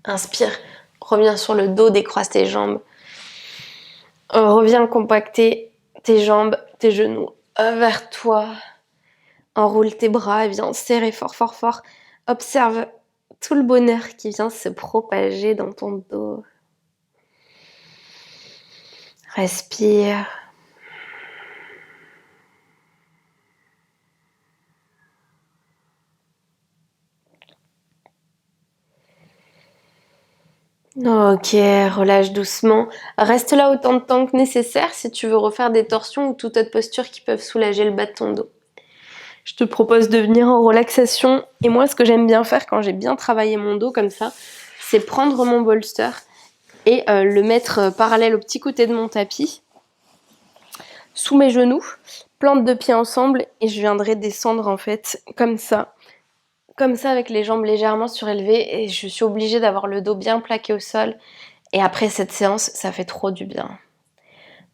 Inspire, reviens sur le dos, décroise tes jambes. Reviens compacter tes jambes, tes genoux vers toi. Enroule tes bras et viens serrer fort, fort, fort. Observe tout le bonheur qui vient se propager dans ton dos. Respire. Ok, relâche doucement. Reste là autant de temps que nécessaire si tu veux refaire des torsions ou toute autre posture qui peuvent soulager le bas de ton dos. Je te propose de venir en relaxation. Et moi, ce que j'aime bien faire quand j'ai bien travaillé mon dos comme ça, c'est prendre mon bolster et le mettre parallèle au petit côté de mon tapis, sous mes genoux, plante deux pieds ensemble et je viendrai descendre en fait comme ça avec les jambes légèrement surélevées et je suis obligée d'avoir le dos bien plaqué au sol. Et après cette séance, ça fait trop du bien.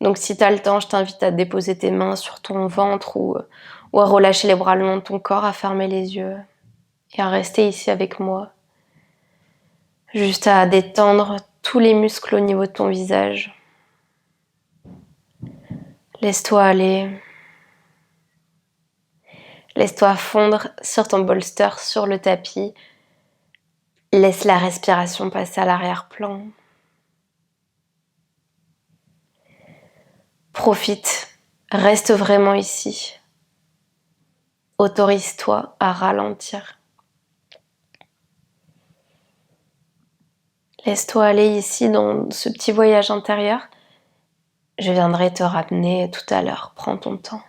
Donc si tu as le temps, je t'invite à déposer tes mains sur ton ventre ou à relâcher les bras le long de ton corps, à fermer les yeux et à rester ici avec moi. Juste à détendre tous les muscles au niveau de ton visage. Laisse-toi aller. Laisse-toi fondre sur ton bolster, sur le tapis. Laisse la respiration passer à l'arrière-plan. Profite. Reste vraiment ici. Autorise-toi à ralentir. Laisse-toi aller ici dans ce petit voyage intérieur. Je viendrai te ramener tout à l'heure. Prends ton temps.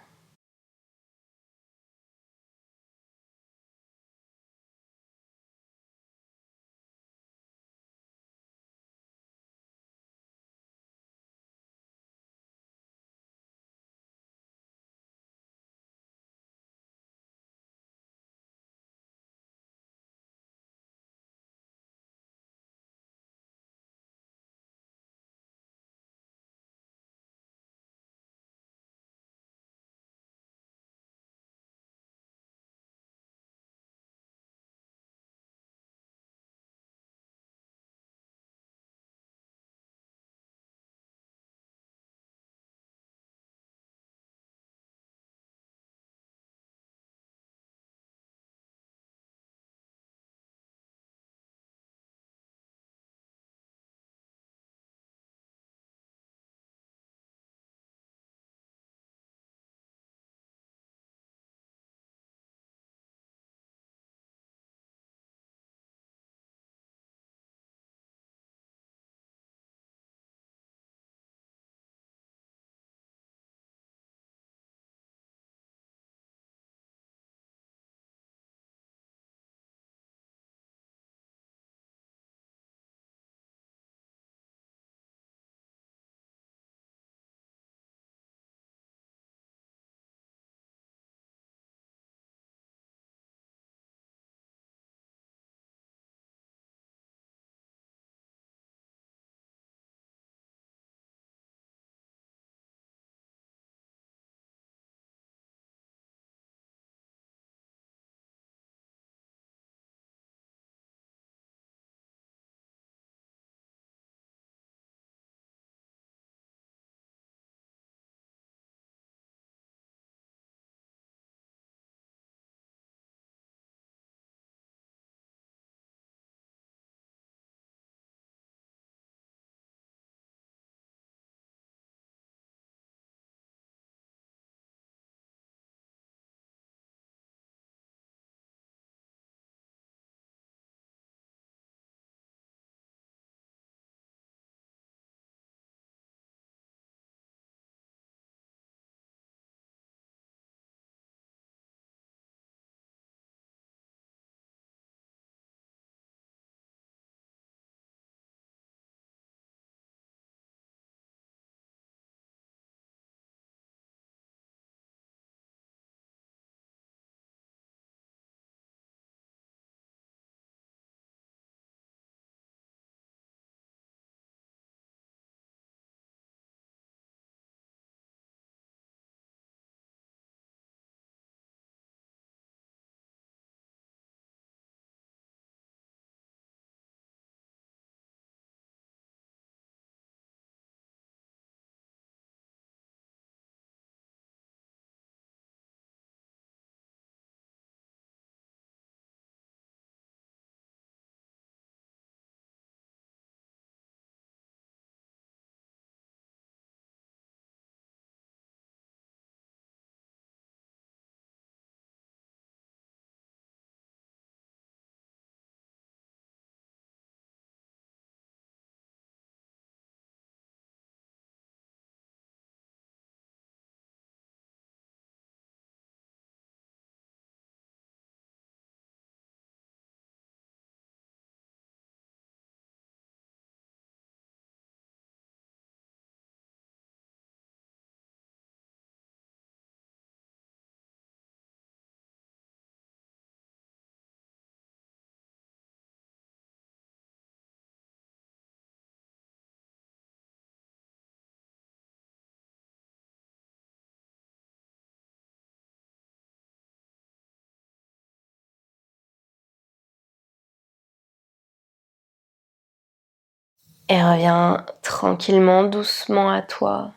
Et reviens tranquillement, doucement à toi.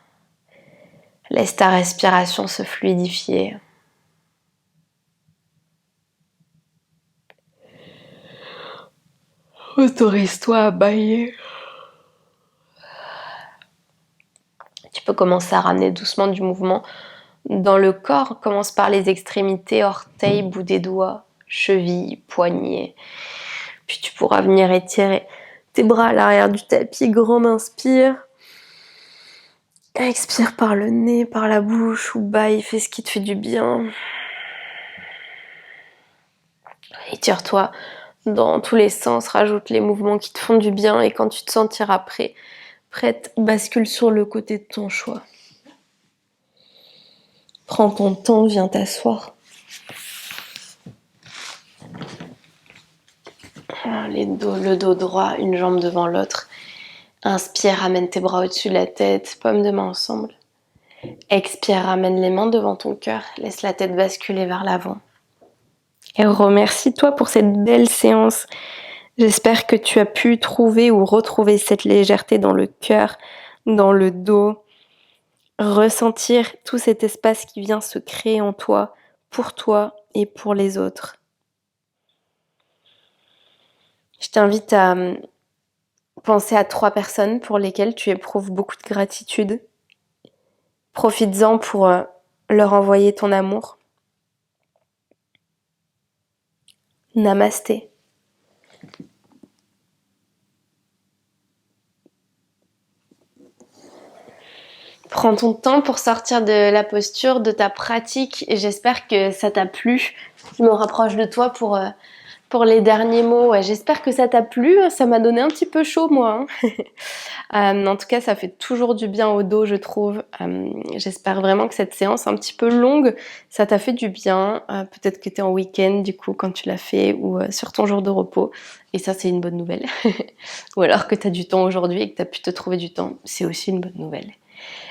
Laisse ta respiration se fluidifier. Autorise-toi à bailler. Tu peux commencer à ramener doucement du mouvement dans le corps. Commence par les extrémités, orteils, bout des doigts, chevilles, poignets. Puis tu pourras venir étirer tes bras à l'arrière du tapis. Grande inspire. Expire par le nez, par la bouche ou baille. Fais ce qui te fait du bien. Étire-toi dans tous les sens. Rajoute les mouvements qui te font du bien. Et quand tu te sentiras prête, bascule sur le côté de ton choix. Prends ton temps, viens t'asseoir. Le dos droit, une jambe devant l'autre. Inspire, ramène tes bras au-dessus de la tête, paume de main ensemble. Expire, ramène les mains devant ton cœur, laisse la tête basculer vers l'avant. Et remercie-toi pour cette belle séance. J'espère que tu as pu trouver ou retrouver cette légèreté dans le cœur, dans le dos. Ressentir tout cet espace qui vient se créer en toi, pour toi et pour les autres. Je t'invite à penser à 3 personnes pour lesquelles tu éprouves beaucoup de gratitude. Profites-en pour leur envoyer ton amour. Namasté. Prends ton temps pour sortir de la posture, de ta pratique, et j'espère que ça t'a plu. Je me rapproche de toi pour les derniers mots. Ouais, j'espère que ça t'a plu, ça m'a donné un petit peu chaud moi. En tout cas, ça fait toujours du bien au dos, je trouve. J'espère vraiment que cette séance un petit peu longue, ça t'a fait du bien. Peut-être que tu es en week-end du coup quand tu l'as fait ou sur ton jour de repos. Et ça, c'est une bonne nouvelle. Ou alors que tu as du temps aujourd'hui et que tu as pu te trouver du temps, c'est aussi une bonne nouvelle.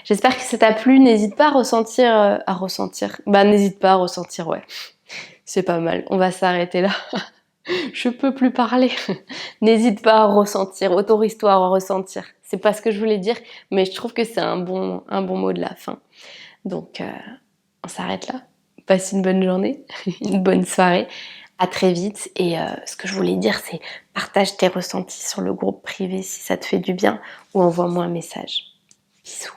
J'espère que ça t'a plu, n'hésite pas à ressentir. Bah n'hésite pas à ressentir, ouais. C'est pas mal, on va s'arrêter là. Je peux plus parler. N'hésite pas à ressentir, autorise-toi à ressentir. C'est pas ce que je voulais dire, mais je trouve que c'est un bon mot de la fin. Donc, on s'arrête là. Passe une bonne journée, une bonne soirée. À très vite. Et ce que je voulais dire, c'est partage tes ressentis sur le groupe privé si ça te fait du bien ou envoie-moi un message. Bisous.